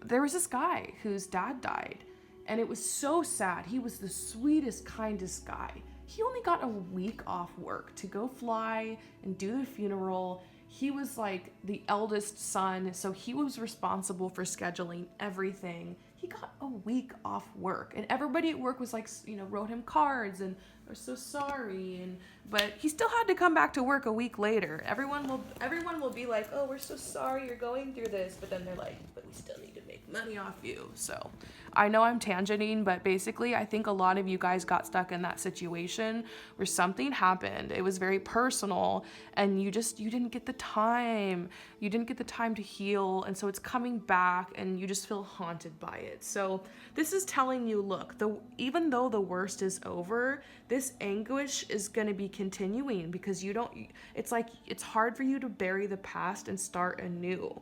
there was this guy whose dad died, and it was so sad. He was the sweetest, kindest guy. He only got a week off work to go fly and do the funeral. He was like the eldest son, so he was responsible for scheduling everything. He got a week off work, and everybody at work was like, you know, wrote him cards and we're so sorry. But he still had to come back to work a week later. Everyone will be like, oh, we're so sorry you're going through this. But then they're like, but we still need to make money off you. So I know I'm tangenting, but basically I think a lot of you guys got stuck in that situation where something happened. It was very personal and you didn't get the time. You didn't get the time to heal. And so it's coming back and you just feel haunted by it. So this is telling you, look, even though the worst is over, this anguish is going to be continuing because it's like it's hard for you to bury the past and start anew.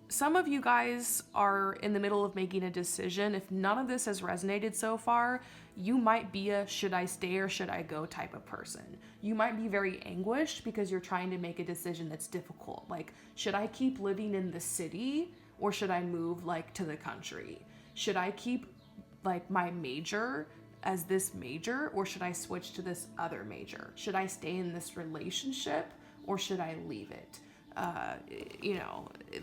Some of you guys are in the middle of making a decision. If none of this has resonated so far, you might be a should I stay or should I go type of person. You might be very anguished because you're trying to make a decision that's difficult. Like, should I keep living in the city or should I move like to the country? Should I keep like my major as this major or should I switch to this other major? Should I stay in this relationship or should I leave it?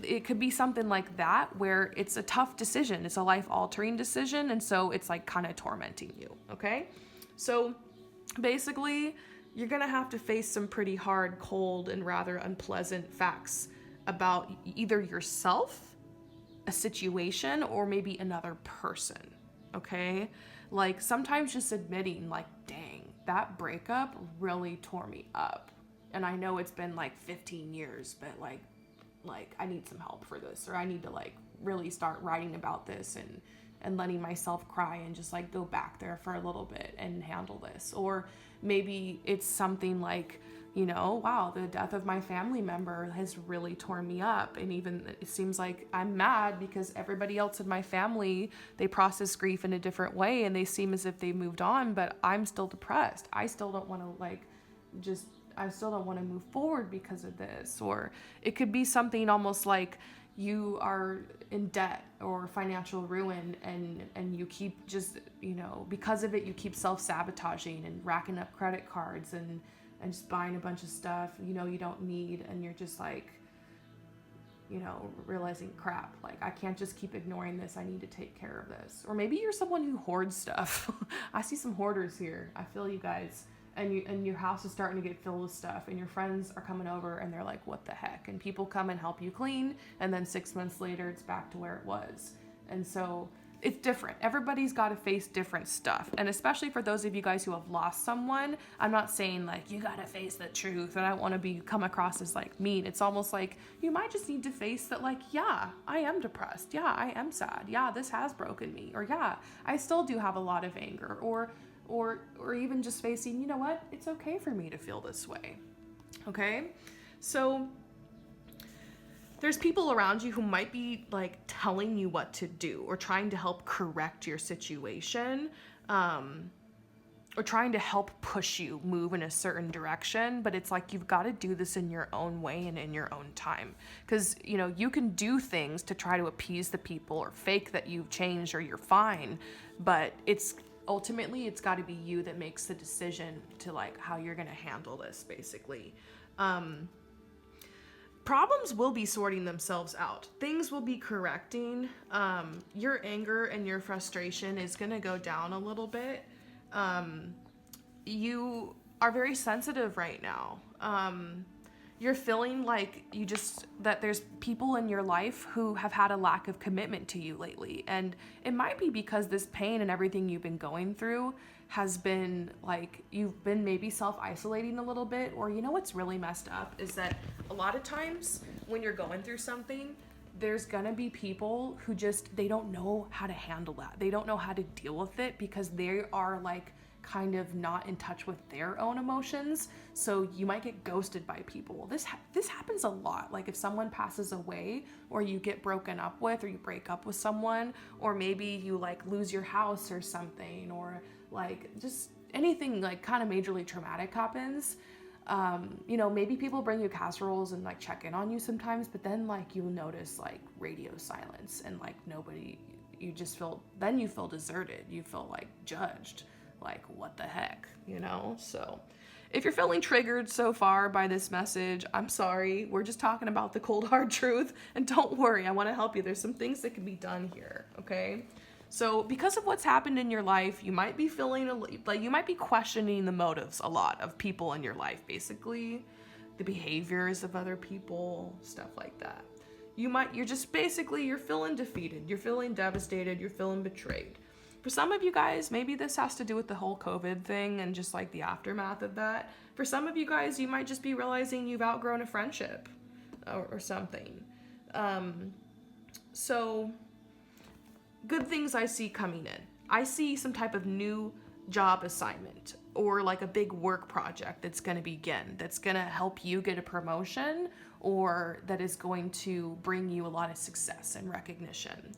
It could be something like that where it's a tough decision. It's a life-altering decision, and so it's like kind of tormenting you, okay? So basically, you're gonna have to face some pretty hard, cold, and rather unpleasant facts about either yourself, a situation, or maybe another person, okay? Like sometimes just admitting like, dang, that breakup really tore me up. And I know it's been like 15 years, but like I need some help for this, or I need to like really start writing about this and letting myself cry and just like go back there for a little bit and handle this. Or maybe it's something like, wow, the death of my family member has really torn me up. And even it seems like I'm mad because everybody else in my family, they process grief in a different way and they seem as if they moved on, but I'm still depressed. I still don't want to move forward because of this. Or it could be something almost like you are in debt or financial ruin and you keep just, because of it, you keep self-sabotaging and racking up credit cards and just buying a bunch of stuff, you don't need. And you're just like, realizing crap, like I can't just keep ignoring this. I need to take care of this. Or maybe you're someone who hoards stuff. I see some hoarders here. I feel you guys. And your house is starting to get filled with stuff and your friends are coming over and they're like, what the heck? And people come and help you clean. And then 6 months later, it's back to where it was. And so it's different. Everybody's got to face different stuff. And especially for those of you guys who have lost someone, I'm not saying like, you got to face the truth. And I don't want to come across as like mean. It's almost like you might just need to face that like, yeah, I am depressed. Yeah, I am sad. Yeah, this has broken me. Or yeah, I still do have a lot of anger. Or even just facing, you know what, it's okay for me to feel this way, okay? So there's people around you who might be like telling you what to do or trying to help correct your situation, or trying to help push you move in a certain direction, but it's like you've got to do this in your own way and in your own time. Because, you can do things to try to appease the people or fake that you've changed or you're fine, but ultimately, it's got to be you that makes the decision to like how you're going to handle this, basically. Problems will be sorting themselves out. Things will be correcting. Your anger and your frustration is going to go down a little bit. You are very sensitive right now. You're feeling like that there's people in your life who have had a lack of commitment to you lately. And it might be because this pain and everything you've been going through has been like, you've been maybe self-isolating a little bit. Or what's really messed up is that a lot of times when you're going through something, there's gonna be people who they don't know how to handle that. They don't know how to deal with it because they are like kind of not in touch with their own emotions. So you might get ghosted by people. This happens a lot. Like if someone passes away or you get broken up with or you break up with someone, or maybe you like lose your house or something, or like just anything like kind of majorly traumatic happens. Maybe people bring you casseroles and like check in on you sometimes, but then like you'll notice like radio silence and like nobody, you feel deserted. You feel like judged. Like, what the heck, So if you're feeling triggered so far by this message, I'm sorry. We're just talking about the cold, hard truth. And don't worry, I want to help you. There's some things that can be done here, okay? So because of what's happened in your life, you might be you might be questioning the motives a lot of people in your life, basically the behaviors of other people, stuff like that. You're feeling defeated, you're feeling devastated, you're feeling betrayed. For some of you guys, maybe this has to do with the whole COVID thing and just like the aftermath of that. For some of you guys, you might just be realizing you've outgrown a friendship or something. So good things I see coming in. I see some type of new job assignment or like a big work project that's going to begin, that's going to help you get a promotion, or that is going to bring you a lot of success and recognition.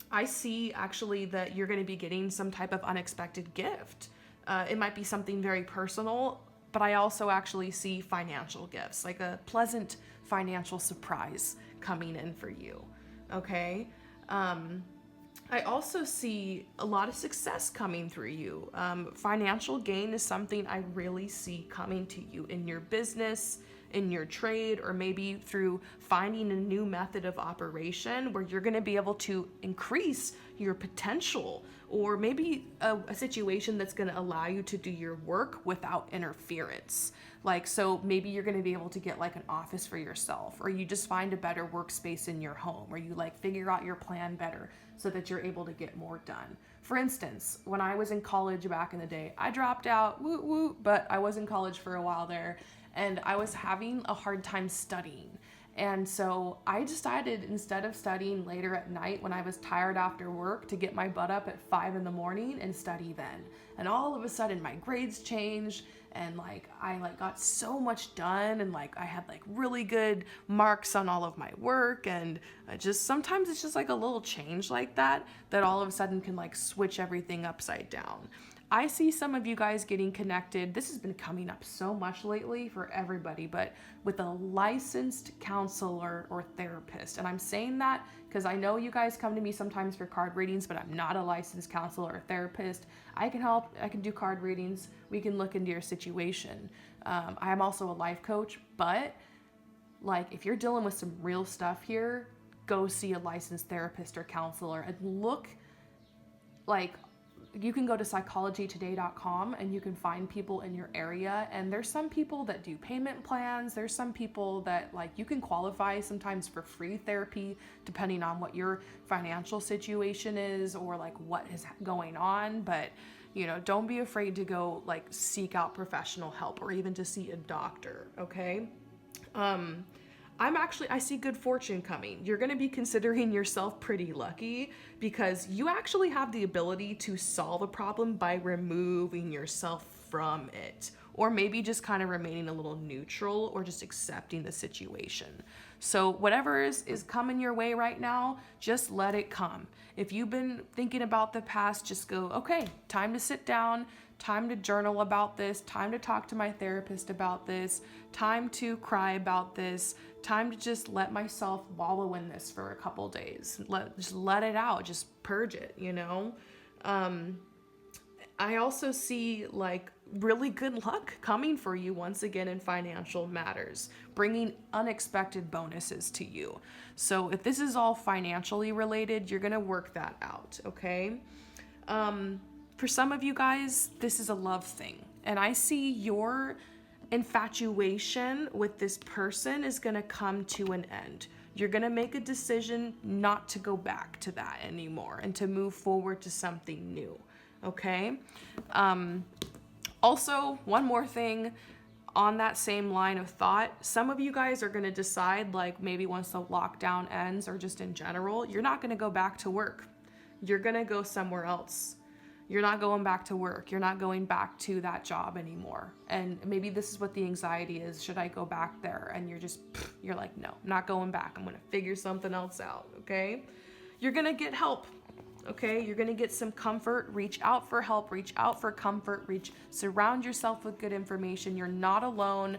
I see actually that you're going to be getting some type of unexpected gift. It might be something very personal, but I also actually see financial gifts, like a pleasant financial surprise coming in for you. Okay. I also see a lot of success coming through you. Financial gain is something I really see coming to you in your business, in your trade, or maybe through finding a new method of operation where you're going to be able to increase your potential, or maybe a situation that's going to allow you to do your work without interference. Like, so maybe you're going to be able to get like an office for yourself, or you just find a better workspace in your home, or you like figure out your plan better so that you're able to get more done. For instance, when I was in college back in the day, I dropped out, but I was in college for a while there, and I was having a hard time studying. And so I decided, instead of studying later at night when I was tired after work, to get my butt up at 5 a.m. and study then. And all of a sudden my grades changed, and like I got so much done, and like I had like really good marks on all of my work, and sometimes it's just like a little change like that all of a sudden can like switch everything upside down. I see some of you guys getting connected. This has been coming up so much lately for everybody, but with a licensed counselor or therapist. And I'm saying that because I know you guys come to me sometimes for card readings, but I'm not a licensed counselor or therapist. I can help. I can do card readings. We can look into your situation. I am also a life coach, but like if you're dealing with some real stuff here, go see a licensed therapist or counselor and look like. You can go to psychologytoday.com and you can find people in your area, and there's some people that do payment plans. There's some people that like you can qualify sometimes for free therapy depending on what your financial situation is or like what is going on. But don't be afraid to go like seek out professional help or even to see a doctor. Okay. I see good fortune coming. You're going to be considering yourself pretty lucky because you actually have the ability to solve a problem by removing yourself from it, or maybe just kind of remaining a little neutral or just accepting the situation. So whatever is coming your way right now, just let it come. If you've been thinking about the past, just go, okay, time to sit down, time to journal about this, time to talk to my therapist about this, time to cry about this, time to just let myself wallow in this for a couple days. Just let it out, just purge it, I also see like really good luck coming for you once again in financial matters, bringing unexpected bonuses to you. So if this is all financially related, you're going to work that out, okay? For some of you guys, this is a love thing, and I see your infatuation with this person is going to come to an end. You're going to make a decision not to go back to that anymore and to move forward to something new, okay? Also, one more thing on that same line of thought, some of you guys are going to decide, like maybe once the lockdown ends or just in general, you're not going to go back to work. You're going to go somewhere else. You're not going back to work. You're not going back to that job anymore. And maybe this is what the anxiety is. Should I go back there? And you're like, no, I'm not going back. I'm going to figure something else out. Okay. You're going to get help. Okay. You're going to get some comfort. Reach out for help, reach out for comfort, surround yourself with good information. You're not alone.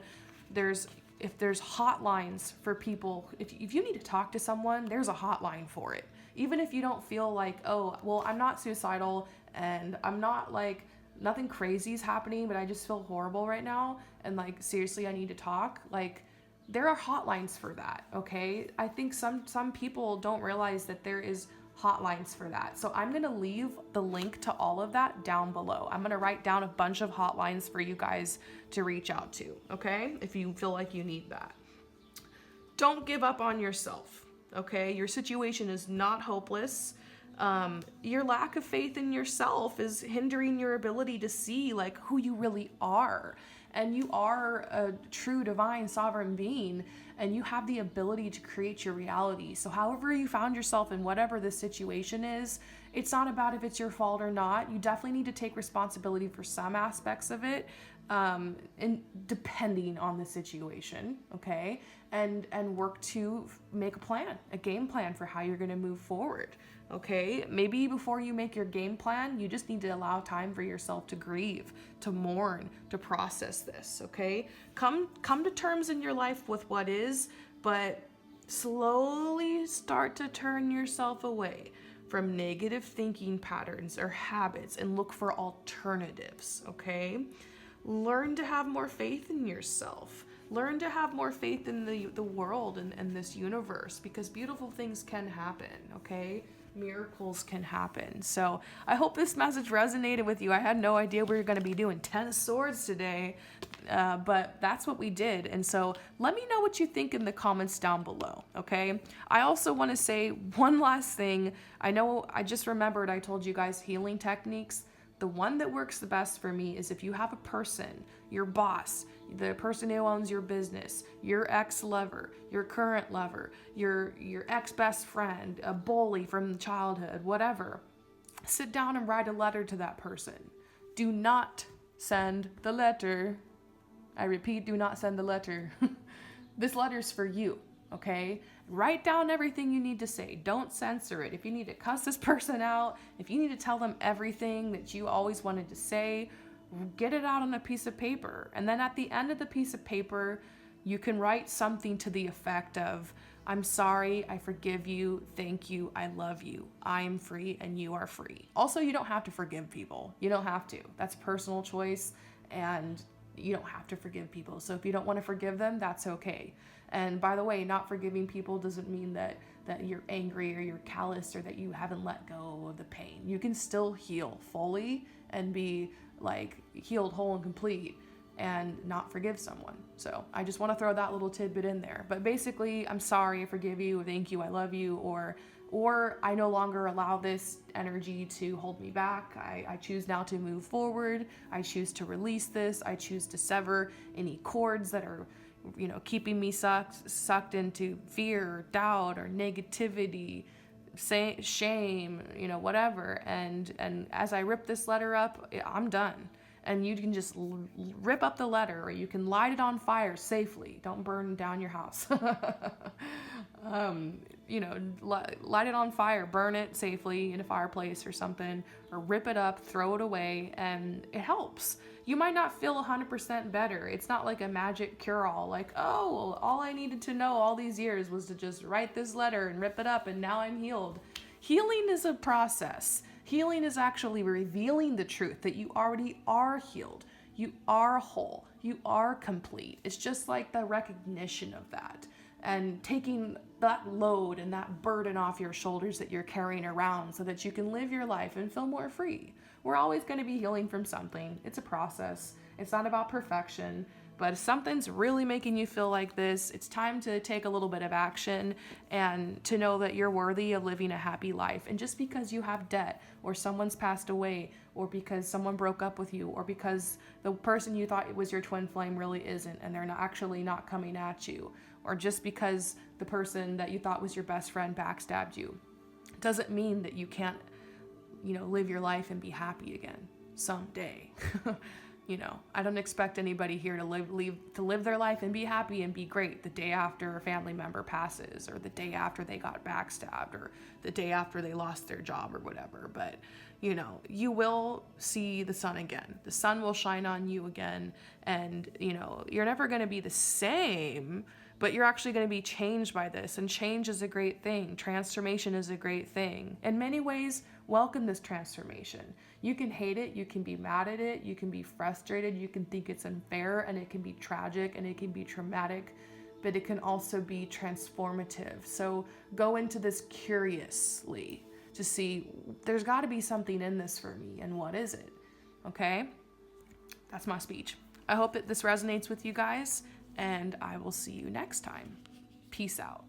If there's hotlines for people, if you need to talk to someone, there's a hotline for it. Even if you don't feel like, oh, well, I'm not suicidal and I'm not like, nothing crazy is happening, but I just feel horrible right now. And like, seriously, I need to talk. Like, there are hotlines for that. Okay. I think some people don't realize that there is hotlines for that. So I'm going to leave the link to all of that down below. I'm going to write down a bunch of hotlines for you guys to reach out to, okay? If you feel like you need that. Don't give up on yourself, okay? Your situation is not hopeless. Your lack of faith in yourself is hindering your ability to see like who you really are. And you are a true divine sovereign being, and you have the ability to create your reality. So however you found yourself in whatever the situation is, it's not about if it's your fault or not. You definitely need to take responsibility for some aspects of it, and depending on the situation, okay? And work to make a plan, a game plan for how you're going to move forward. Okay, maybe before you make your game plan, you just need to allow time for yourself to grieve, to mourn, to process this, okay? Come to terms in your life with what is, but slowly start to turn yourself away from negative thinking patterns or habits and look for alternatives, okay? Learn to have more faith in yourself. Learn to have more faith in the world and this universe, because beautiful things can happen, okay? Miracles can happen. So I hope this message resonated with you. I had no idea we were going to be doing 10 swords today, but that's what we did. And so let me know what you think in the comments down below, okay? I also want to say one last thing. I know I just remembered I told you guys healing techniques. The one that works the best for me is if you have a person, your boss, the person who owns your business, your ex-lover, your current lover, your ex-best friend, a bully from childhood, whatever. Sit down and write a letter to that person. Do not send the letter. I repeat, do not send the letter. This letter's for you, okay? Write down everything you need to say. Don't censor it. If you need to cuss this person out, if you need to tell them everything that you always wanted to say, get it out on a piece of paper. And then at the end of the piece of paper, you can write something to the effect of, I'm sorry, I forgive you, thank you, I love you, I am free and you are free. Also, you don't have to forgive people. You don't have to. That's a personal choice, and you don't have to forgive people. So if you don't want to forgive them, that's okay. And by the way, not forgiving people doesn't mean that you're angry or you're callous or that you haven't let go of the pain. You can still heal fully and be like healed, whole, and complete, and not forgive someone. So I just want to throw that little tidbit in there. But basically, I'm sorry, I forgive you, thank you, I love you, or I no longer allow this energy to hold me back. I choose now to move forward. I choose to release this. I choose to sever any cords that are, keeping me sucked into fear or doubt or negativity, shame, whatever. And as I rip this letter up, I'm done. And you can just rip up the letter, or you can light it on fire safely. Don't burn down your house. Light it on fire, burn it safely in a fireplace or something, or rip it up, throw it away, and it helps. You might not feel 100% better. It's not like a magic cure-all, like, oh, all I needed to know all these years was to just write this letter and rip it up, and now I'm healed. Healing is a process. Healing is actually revealing the truth that you already are healed. You are whole. You are complete. It's just like the recognition of that, and taking that load and that burden off your shoulders that you're carrying around so that you can live your life and feel more free. We're always going to be healing from something. It's a process. It's not about perfection. But if something's really making you feel like this, it's time to take a little bit of action and to know that you're worthy of living a happy life. And just because you have debt, or someone's passed away, or because someone broke up with you, or because the person you thought was your twin flame really isn't, and they're actually not coming at you, or just because the person that you thought was your best friend backstabbed you, doesn't mean that you can't, live your life and be happy again someday. I don't expect anybody here to live their life and be happy and be great the day after a family member passes, or the day after they got backstabbed, or the day after they lost their job or whatever. But, you will see the sun again. The sun will shine on you again. And, you're never going to be the same, but you're actually going to be changed by this. And change is a great thing. Transformation is a great thing. In many ways, welcome this transformation. You can hate it, you can be mad at it, you can be frustrated, you can think it's unfair, and it can be tragic, and it can be traumatic, but it can also be transformative. So go into this curiously. to see there's got to be something in this for me, and what is it? Okay? That's my speech. I hope that this resonates with you guys, and I will see you next time. Peace out.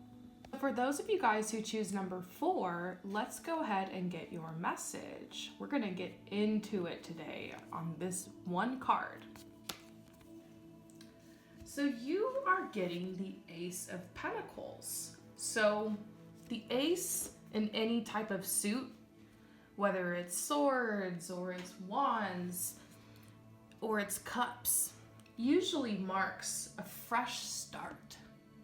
For those of you guys who choose number 4, let's go ahead and get your message. We're going to get into it today on this one card. So you are getting the Ace of Pentacles. So the Ace in any type of suit, whether it's swords or it's wands or it's cups, usually marks a fresh start.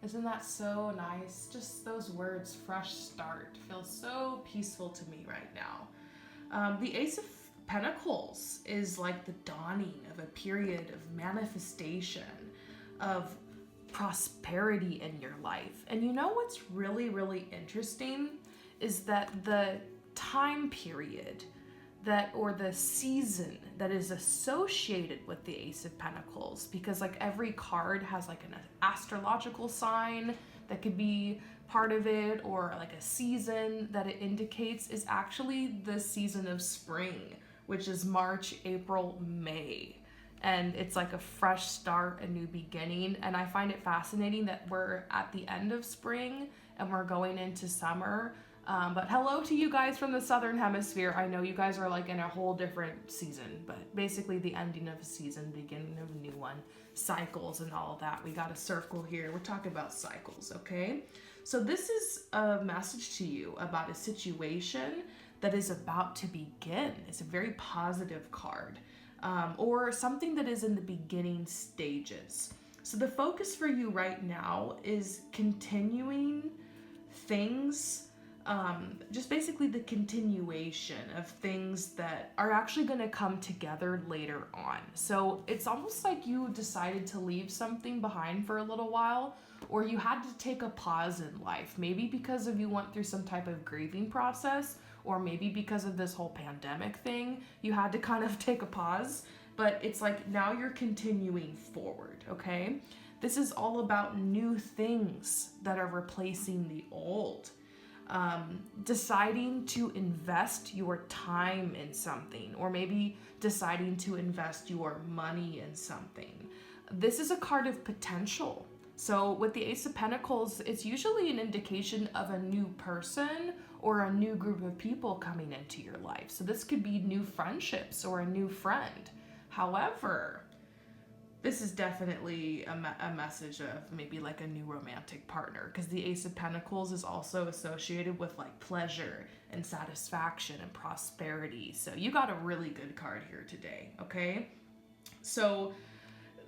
Isn't that so nice? Just those words, fresh start, feel so peaceful to me right now. The Ace of Pentacles is like the dawning of a period of manifestation, of prosperity in your life. And you know what's really, really interesting is that the time period that, or the season that is associated with the Ace of Pentacles, because like every card has like an astrological sign that could be part of it, or like a season that it indicates, is actually the season of spring, which is March, April, May. And it's like a fresh start, a new beginning. And I find it fascinating that we're at the end of spring and we're going into summer. But hello to you guys from the Southern Hemisphere. I know you guys are like in a whole different season, but basically the ending of a season, beginning of a new one, cycles and all of that. We got a circle here. We're talking about cycles, okay? So this is a message to you about a situation that is about to begin. It's a very positive card. Or something that is in the beginning stages. So the focus for you right now is continuing things, just basically the continuation of things that are actually going to come together later on. So it's almost like you decided to leave something behind for a little while, or you had to take a pause in life, maybe because of you went through some type of grieving process, or maybe because of this whole pandemic thing, you had to kind of take a pause, but it's like now you're continuing forward, okay? This is all about new things that are replacing the old. Deciding to invest your time in something, or maybe deciding to invest your money in something. This is a card of potential. So with the Ace of Pentacles, it's usually an indication of a new person or a new group of people coming into your life. So this could be new friendships or a new friend. However, this is definitely a message of maybe like a new romantic partner, because the Ace of Pentacles is also associated with like pleasure and satisfaction and prosperity. So you got a really good card here today, okay? So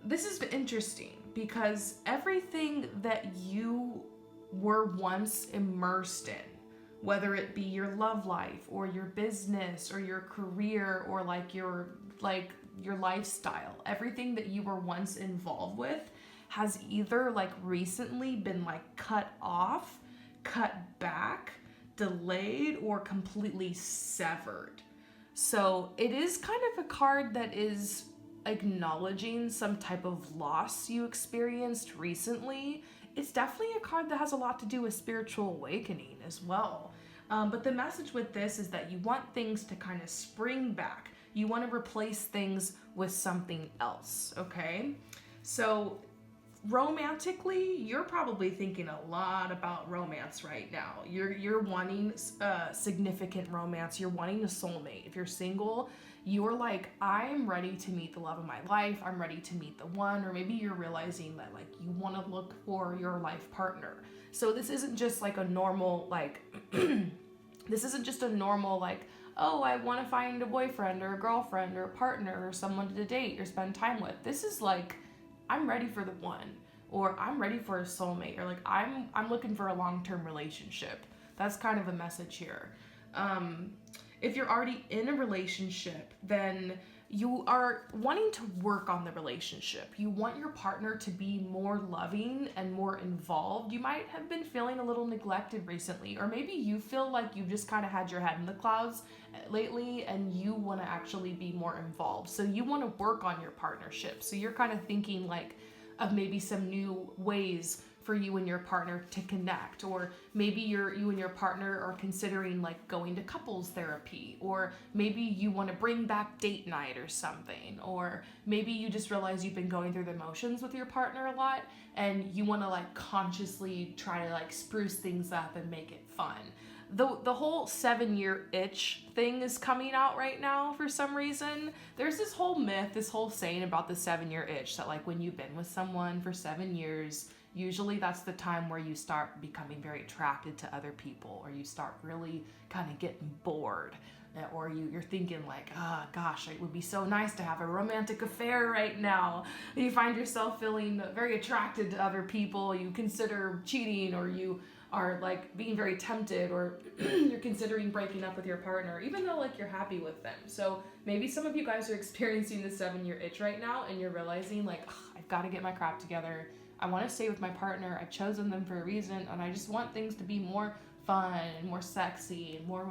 this is interesting because everything that you were once immersed in, whether it be your love life or your business or your career or like your lifestyle, everything that you were once involved with has either like recently been like cut off, cut back, delayed, or completely severed. So it is kind of a card that is acknowledging some type of loss you experienced recently. It's definitely a card that has a lot to do with spiritual awakening as well. But the message with this is that you want things to kind of spring back. You want to replace things with something else, okay? So romantically, you're probably thinking a lot about romance right now. You're wanting significant romance. You're wanting a soulmate. If you're single, you're like, I'm ready to meet the love of my life. I'm ready to meet the one. Or maybe you're realizing that like you want to look for your life partner. So this isn't just like a normal like this isn't just a normal like, oh, I want to find a boyfriend or a girlfriend or a partner or someone to date or spend time with. This is like, I'm ready for the one, or I'm ready for a soulmate, or like I'm looking for a long-term relationship. That's kind of a message here. If you're already in a relationship, then you are wanting to work on the relationship. You want your partner to be more loving and more involved. You might have been feeling a little neglected recently, or maybe you feel like you've just kind of had your head in the clouds lately and you want to actually be more involved. So you want to work on your partnership. So you're kind of thinking like of maybe some new ways for you and your partner to connect, or maybe you and your partner are considering like going to couples therapy, or maybe you want to bring back date night or something, or maybe you just realize you've been going through the motions with your partner a lot and you want to like consciously try to like spruce things up and make it fun. The whole 7-year itch thing is coming out right now for some reason. There's this whole myth, this whole saying about the 7-year itch, that like when you've been with someone for 7 years, usually that's the time where you start becoming very attracted to other people, or you start really kind of getting bored, or you're thinking like, gosh, it would be so nice to have a romantic affair right now. And you find yourself feeling very attracted to other people. You consider cheating, or you are like being very tempted, or you're considering breaking up with your partner, even though like you're happy with them. So maybe some of you guys are experiencing the 7-year itch right now, and you're realizing like, I've got to get my crap together. I want to stay with my partner. I've chosen them for a reason, and I just want things to be more fun and more sexy and more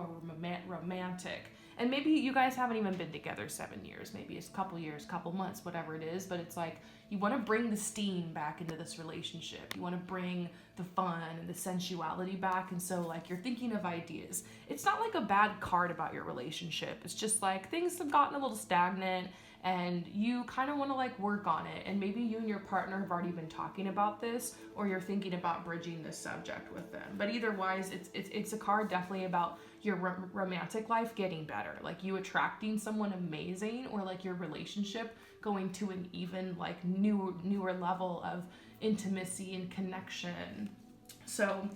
romantic. And maybe you guys haven't even been together 7 years. Maybe it's a couple years, couple months, whatever it is. But it's like you want to bring the steam back into this relationship. You want to bring the fun and the sensuality back. And so like you're thinking of ideas. It's not like a bad card about your relationship. It's just like things have gotten a little stagnant and you kind of want to like work on it. And maybe you and your partner have already been talking about this, or you're thinking about bridging this subject with them. But either wise, it's a card definitely about your romantic life getting better, like you attracting someone amazing, or like your relationship going to an even like newer level of intimacy and connection. So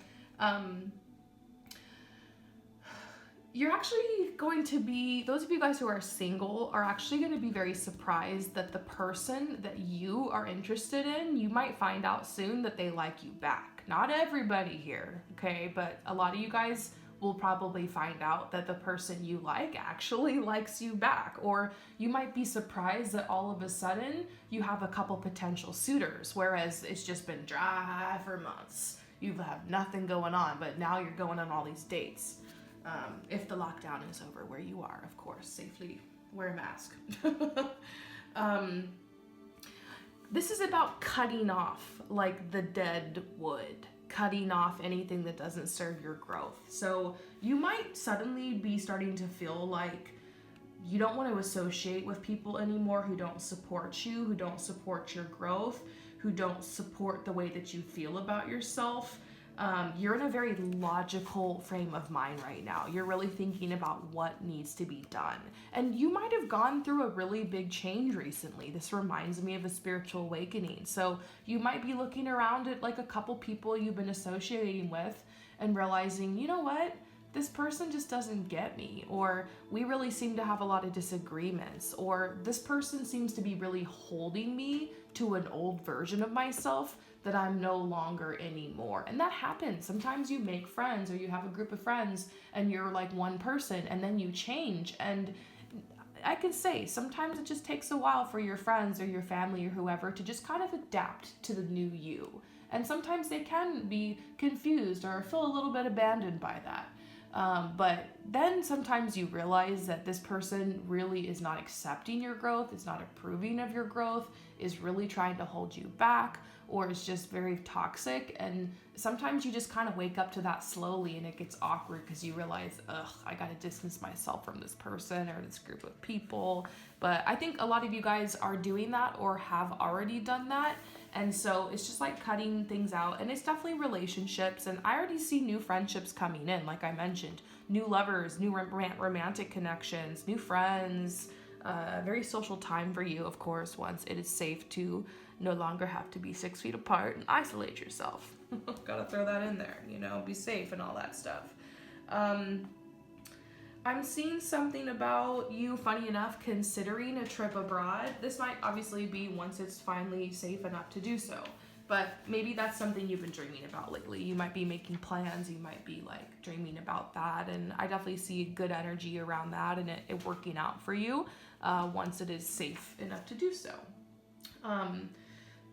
you're actually going to be, those of you guys who are single are actually going to be very surprised that the person that you are interested in, you might find out soon that they like you back. Not everybody here, okay? But a lot of you guys will probably find out that the person you like actually likes you back. Or you might be surprised that all of a sudden you have a couple potential suitors, whereas it's just been dry for months. You have nothing going on, but now you're going on all these dates. If the lockdown is over where you are, of course, safely wear a mask. This is about cutting off like the dead wood, cutting off anything that doesn't serve your growth. So you might suddenly be starting to feel like you don't want to associate with people anymore who don't support you, who don't support your growth, who don't support the way that you feel about yourself. You're in a very logical frame of mind right now. You're really thinking about what needs to be done. And you might have gone through a really big change recently. This reminds me of a spiritual awakening. So you might be looking around at like a couple people you've been associating with and realizing, you know what? This person just doesn't get me, or we really seem to have a lot of disagreements, or this person seems to be really holding me to an old version of myself that I'm no longer anymore. And that happens. Sometimes you make friends, or you have a group of friends and you're like one person, and then you change. And I can say sometimes it just takes a while for your friends or your family or whoever to just kind of adapt to the new you. And sometimes they can be confused or feel a little bit abandoned by that. But then sometimes you realize that this person really is not accepting your growth, is not approving of your growth, is really trying to hold you back, or is just very toxic. And sometimes you just kind of wake up to that slowly, and it gets awkward because you realize, I got to distance myself from this person or this group of people. But I think a lot of you guys are doing that or have already done that. And so it's just like cutting things out, and it's definitely relationships. And I already see new friendships coming in, like I mentioned, new lovers, new romantic connections, new friends, very social time for you, of course, once it is safe to no longer have to be 6 feet apart and isolate yourself. Gotta throw that in there, be safe and all that stuff. I'm seeing something about you, funny enough, considering a trip abroad. This might obviously be once it's finally safe enough to do so, but maybe that's something you've been dreaming about lately. You might be making plans, you might be like dreaming about that, and I definitely see good energy around that and it working out for you once it is safe enough to do so.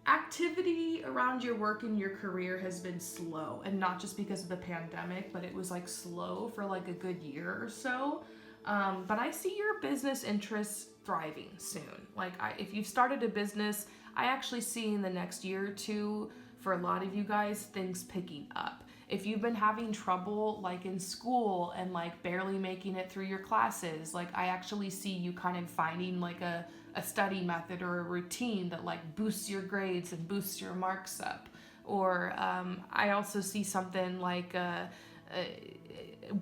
Activity around your work and your career has been slow, and not just because of the pandemic, but it was like slow for like a good year or so. But I see your business interests thriving soon. Like if you've started a business, I actually see in the next year or two For a lot of you guys, things picking up. If you've been having trouble like in school and like barely making it through your classes, like I actually see you kind of finding like a study method or a routine that like boosts your grades and boosts your marks up. Or I also see something like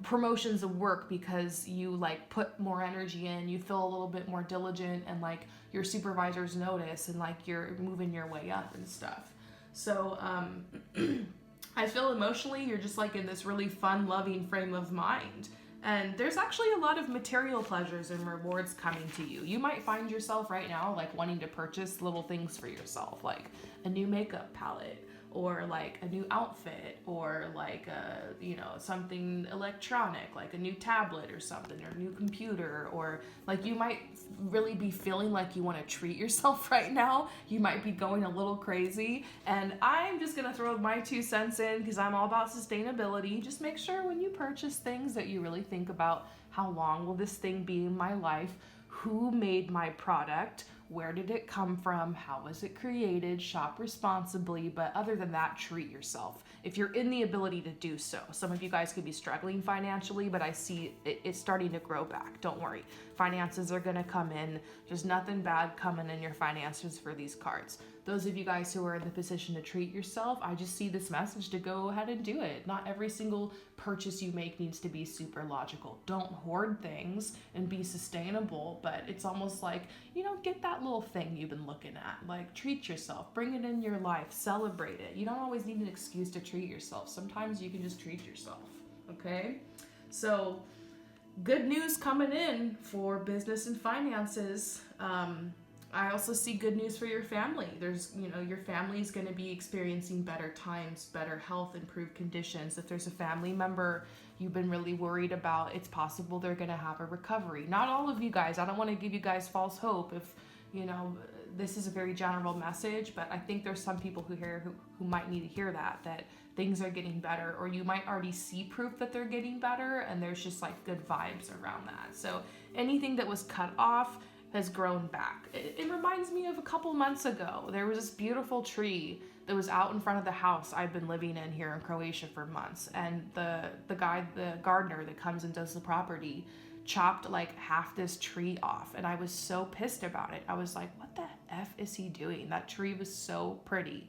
promotions of work because you like put more energy in, you feel a little bit more diligent, and like your supervisors notice and like you're moving your way up and stuff. So I feel emotionally you're just like in this really fun, loving frame of mind. And there's actually a lot of material pleasures and rewards coming to you. You might find yourself right now like wanting to purchase little things for yourself, like a new makeup palette, or like a new outfit, or like something electronic, like a new tablet or something, or a new computer, or like you might really be feeling like you want to treat yourself right now. You might be going a little crazy, and I'm just gonna throw my 2 cents in because I'm all about sustainability. Just make sure when you purchase things that you really think about how long will this thing be in my life, who made my product, where did it come from, how was it created, shop responsibly. But other than that, treat yourself if you're in the ability to do so. Some of you guys could be struggling financially, but I see it's starting to grow back. Don't worry, finances are going to come in. There's nothing bad coming in your finances for these cards. Those of you guys who are in the position to treat yourself, I just see this message to go ahead and do it. Not every single purchase you make needs to be super logical. Don't hoard things and be sustainable, but it's almost like, get that little thing you've been looking at. Like, treat yourself, bring it in your life, celebrate it. You don't always need an excuse to treat yourself. Sometimes you can just treat yourself, okay? So, good news coming in for business and finances. I also see good news for your family. There's, your family is going to be experiencing better times, better health, improved conditions. If there's a family member you've been really worried about, it's possible they're going to have a recovery. Not all of you guys. I don't want to give you guys false hope if, this is a very general message, but I think there's some people who might need to hear that things are getting better, or you might already see proof that they're getting better, and there's just like good vibes around that. So anything that was cut off has grown back. It reminds me of a couple months ago. There was this beautiful tree that was out in front of the house I've been living in here in Croatia for months, and the gardener that comes and does the property chopped like half this tree off, and I was so pissed about it. I was like, what the F is he doing? That tree was so pretty.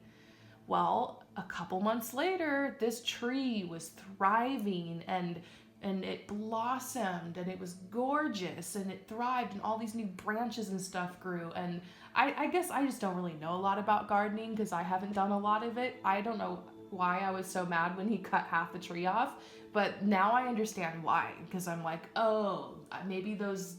Well, a couple months later, this tree was thriving and it blossomed, and it was gorgeous, and it thrived, and all these new branches and stuff grew. And I guess I just don't really know a lot about gardening because I haven't done a lot of it. I don't know why I was so mad when he cut half the tree off, but now I understand why, because I'm like, oh, maybe those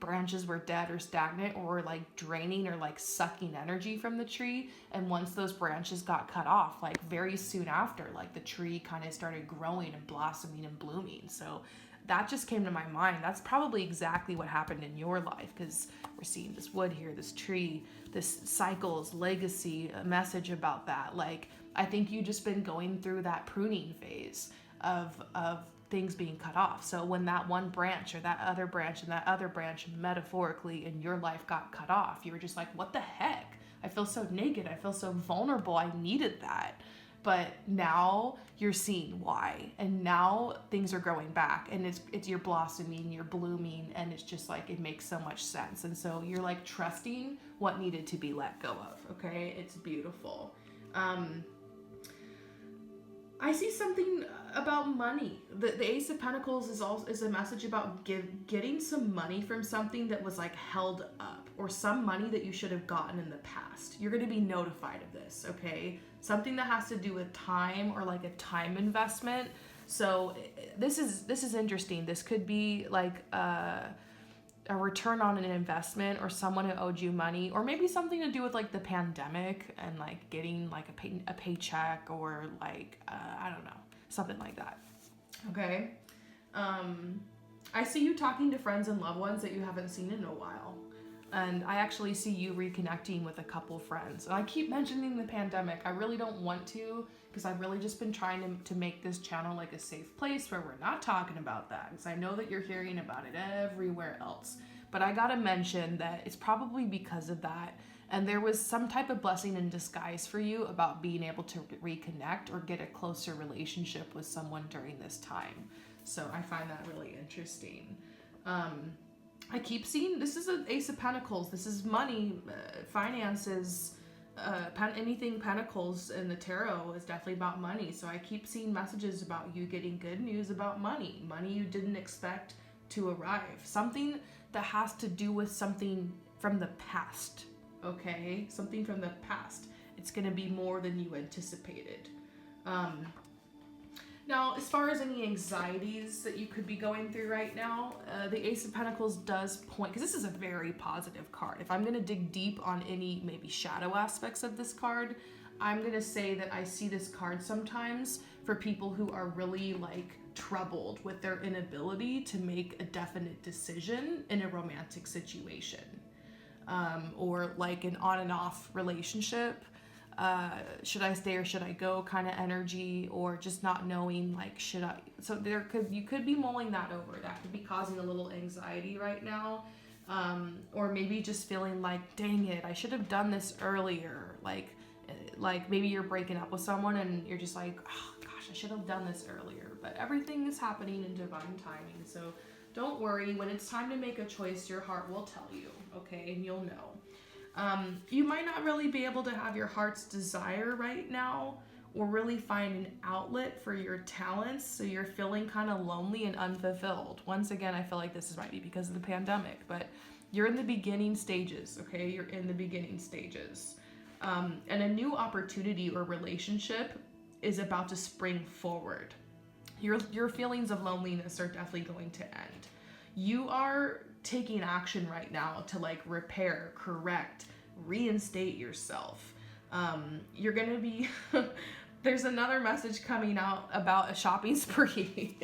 branches were dead or stagnant, or were like draining or like sucking energy from the tree. And once those branches got cut off, like very soon after, like the tree kind of started growing and blossoming and blooming. So that just came to my mind. That's probably exactly what happened in your life, because we're seeing this wood here, this tree, this cycles, legacy, a message about that. Like, I think you just been going through that pruning phase of things being cut off. So when that one branch or that other branch and that other branch metaphorically in your life got cut off, you were just like, what the heck? I feel so naked. I feel so vulnerable. I needed that. But now you're seeing why. And now things are growing back, and it's you're blossoming, you're blooming, and it's just like, it makes so much sense. And so you're like trusting what needed to be let go of. Okay. It's beautiful. I see something about money. The Ace of Pentacles is a message about getting some money from something that was like held up, or some money that you should have gotten in the past. You're going to be notified of this, okay? Something that has to do with time, or like a time investment. So this is interesting. This could be like a return on an investment, or someone who owed you money, or maybe something to do with like the pandemic and like getting like a paycheck, or like I don't know, something like that. Okay. I see you talking to friends and loved ones that you haven't seen in a while, and I actually see you reconnecting with a couple friends. And I keep mentioning the pandemic. I really don't want to, because I've really just been trying to make this channel like a safe place where we're not talking about that, because I know that you're hearing about it everywhere else. But I gotta mention that it's probably because of that, And there was some type of blessing in disguise for you about being able to reconnect or get a closer relationship with someone during this time. So I find that really interesting. I keep seeing, this is an Ace of Pentacles. This is money, finances, anything Pentacles in the tarot is definitely about money. So I keep seeing messages about you getting good news about money. Money you didn't expect to arrive. Something that has to do with something from the past. Okay, something from the past. It's going to be more than you anticipated. Now, as far as any anxieties that you could be going through right now, the Ace of Pentacles does point, because this is a very positive card. If I'm going to dig deep on any maybe shadow aspects of this card, I'm going to say that I see this card sometimes for people who are really like troubled with their inability to make a definite decision in a romantic situation. Or like an on and off relationship, should I stay or should I go kind of energy, or just not knowing like should I. So you could be mulling that over. That could be causing a little anxiety right now, or maybe just feeling like, dang it, I should have done this earlier. Like maybe you're breaking up with someone and you're just like, oh gosh, I should have done this earlier. But everything is happening in divine timing, so don't worry. When it's time to make a choice, your heart will tell you, okay? And you'll know. You might not really be able to have your heart's desire right now, or really find an outlet for your talents, so you're feeling kind of lonely and unfulfilled. Once again, I feel like this might be because of the pandemic, but you're in the beginning stages, okay? You're in the beginning stages. And a new opportunity or relationship is about to spring forward. Your feelings of loneliness are definitely going to end. You are taking action right now to like repair, correct, reinstate yourself. You're gonna be there's another message coming out about a shopping spree.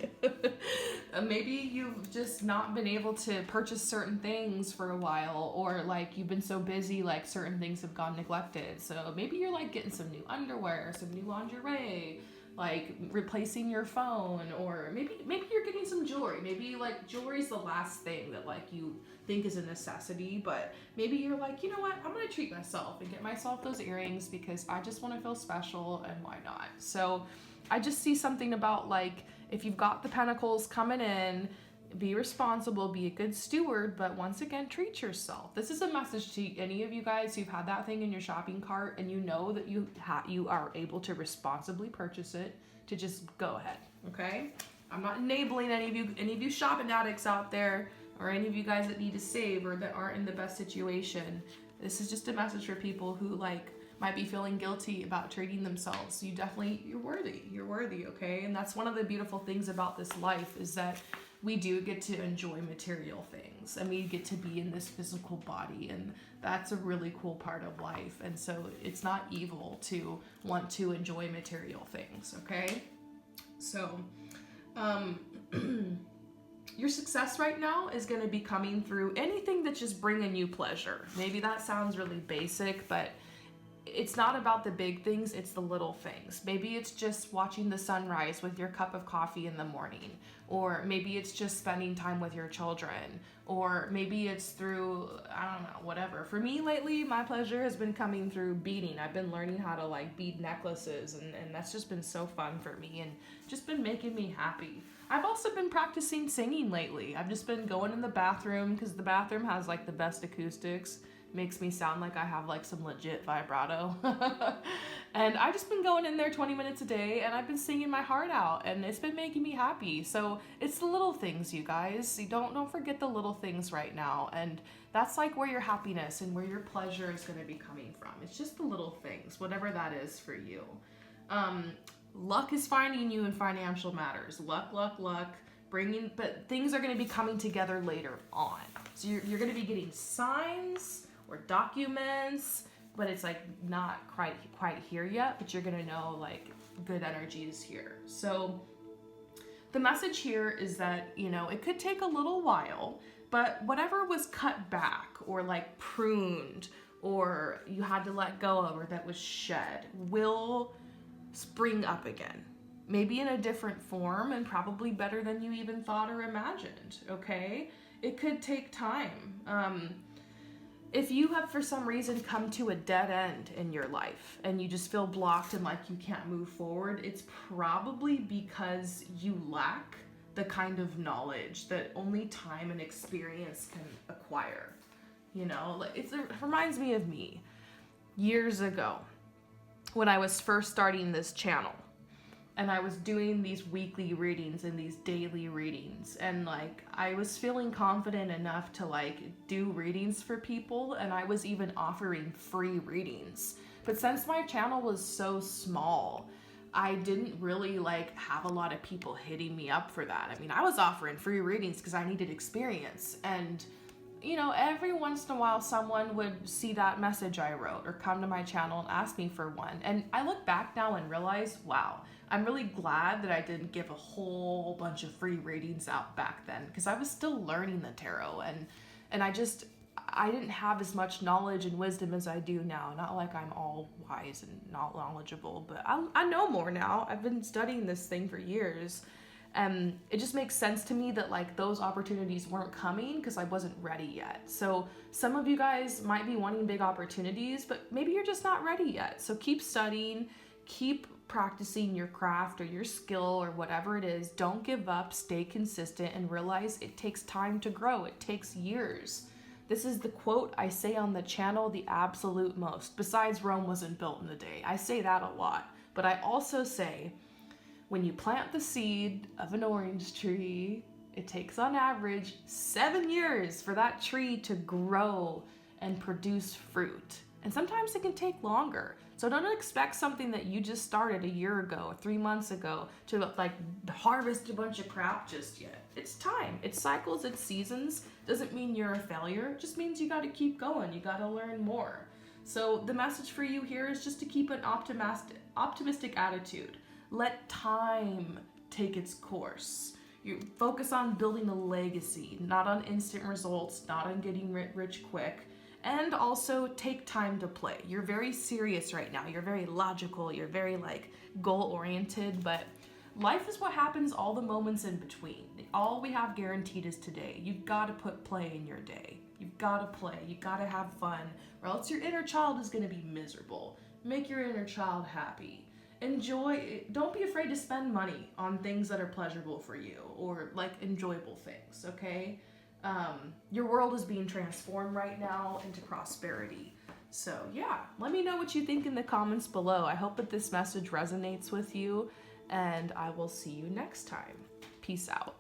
Maybe you've just not been able to purchase certain things for a while, or like you've been so busy, like certain things have gone neglected. So maybe you're like getting some new underwear, some new lingerie, like replacing your phone, or maybe you're getting some jewelry. Maybe like jewelry's the last thing that like you think is a necessity, but maybe you're like, you know what, I'm gonna treat myself and get myself those earrings because I just want to feel special, and why not? So I just see something about like, if you've got the pentacles coming in, be responsible, be a good steward, but once again, treat yourself. This is a message to any of you guys who've had that thing in your shopping cart and you know that you are able to responsibly purchase it, to just go ahead, okay? I'm not enabling any of you shopping addicts out there, or any of you guys that need to save or that aren't in the best situation. This is just a message for people who like might be feeling guilty about treating themselves. You're worthy, okay? And that's one of the beautiful things about this life, is that we do get to enjoy material things, and we get to be in this physical body, and that's a really cool part of life. And so it's not evil to want to enjoy material things, okay? So your success right now is going to be coming through anything that's just bringing you pleasure. Maybe that sounds really basic, but it's not about the big things, it's the little things. Maybe it's just watching the sunrise with your cup of coffee in the morning, or maybe it's just spending time with your children, or maybe it's through, I don't know, whatever. For me lately, my pleasure has been coming through beading. I've been learning how to like bead necklaces, and that's just been so fun for me and just been making me happy. I've also been practicing singing lately. I've just been going in the bathroom, because the bathroom has like the best acoustics. Makes me sound like I have like some legit vibrato. And I've just been going in there 20 minutes a day, and I've been singing my heart out, and it's been making me happy. So it's the little things, you guys. Don't forget the little things right now. And that's like where your happiness and where your pleasure is going to be coming from. It's just the little things, whatever that is for you. Luck is finding you in financial matters. Luck. But things are going to be coming together later on. So you're going to be getting signs or documents, but it's like not quite here yet, but you're going to know like good energy is here. So the message here is that, you know, it could take a little while, but whatever was cut back or like pruned or you had to let go of, or that was shed, will spring up again. Maybe in a different form, and probably better than you even thought or imagined, okay? It could take time. if you have for some reason come to a dead end in your life and you just feel blocked and like you can't move forward, it's probably because you lack the kind of knowledge that only time and experience can acquire. You know, like it reminds me of me years ago when I was first starting this channel. And I was doing these weekly readings and these daily readings. And like, I was feeling confident enough to like do readings for people. And I was even offering free readings. But since my channel was so small, I didn't really like have a lot of people hitting me up for that. I mean, I was offering free readings because I needed experience. And you know, every once in a while someone would see that message I wrote or come to my channel and ask me for one. And I look back now and realize, wow, I'm really glad that I didn't give a whole bunch of free readings out back then, because I was still learning the tarot, and I didn't have as much knowledge and wisdom as I do now. Not like I'm all wise and not knowledgeable, but I know more now. I've been studying this thing for years. And it just makes sense to me that like those opportunities weren't coming because I wasn't ready yet. So some of you guys might be wanting big opportunities, but maybe you're just not ready yet. So keep studying, keep practicing your craft or your skill or whatever it is. Don't give up, stay consistent, and realize it takes time to grow. It takes years. This is the quote I say on the channel the absolute most. Besides, Rome wasn't built in a day. I say that a lot, but I also say, when you plant the seed of an orange tree, it takes on average 7 years for that tree to grow and produce fruit. And sometimes it can take longer. So don't expect something that you just started a year ago, 3 months ago, to like harvest a bunch of crap just yet. It's time. It's cycles, it's seasons. Doesn't mean you're a failure. It just means you got to keep going. You got to learn more. So the message for you here is just to keep an optimistic attitude. Let time take its course. You focus on building a legacy, not on instant results, not on getting rich quick. And also take time to play. You're very serious right now. You're very logical. You're very like goal-oriented, but life is what happens all the moments in between. All we have guaranteed is today. You've got to put play in your day. You've got to play. You've got to have fun, or else your inner child is going to be miserable. Make your inner child happy. Enjoy. Don't be afraid to spend money on things that are pleasurable for you or like enjoyable things, okay? Your world is being transformed right now into prosperity. So yeah, let me know what you think in the comments below. I hope that this message resonates with you, and I will see you next time. Peace out.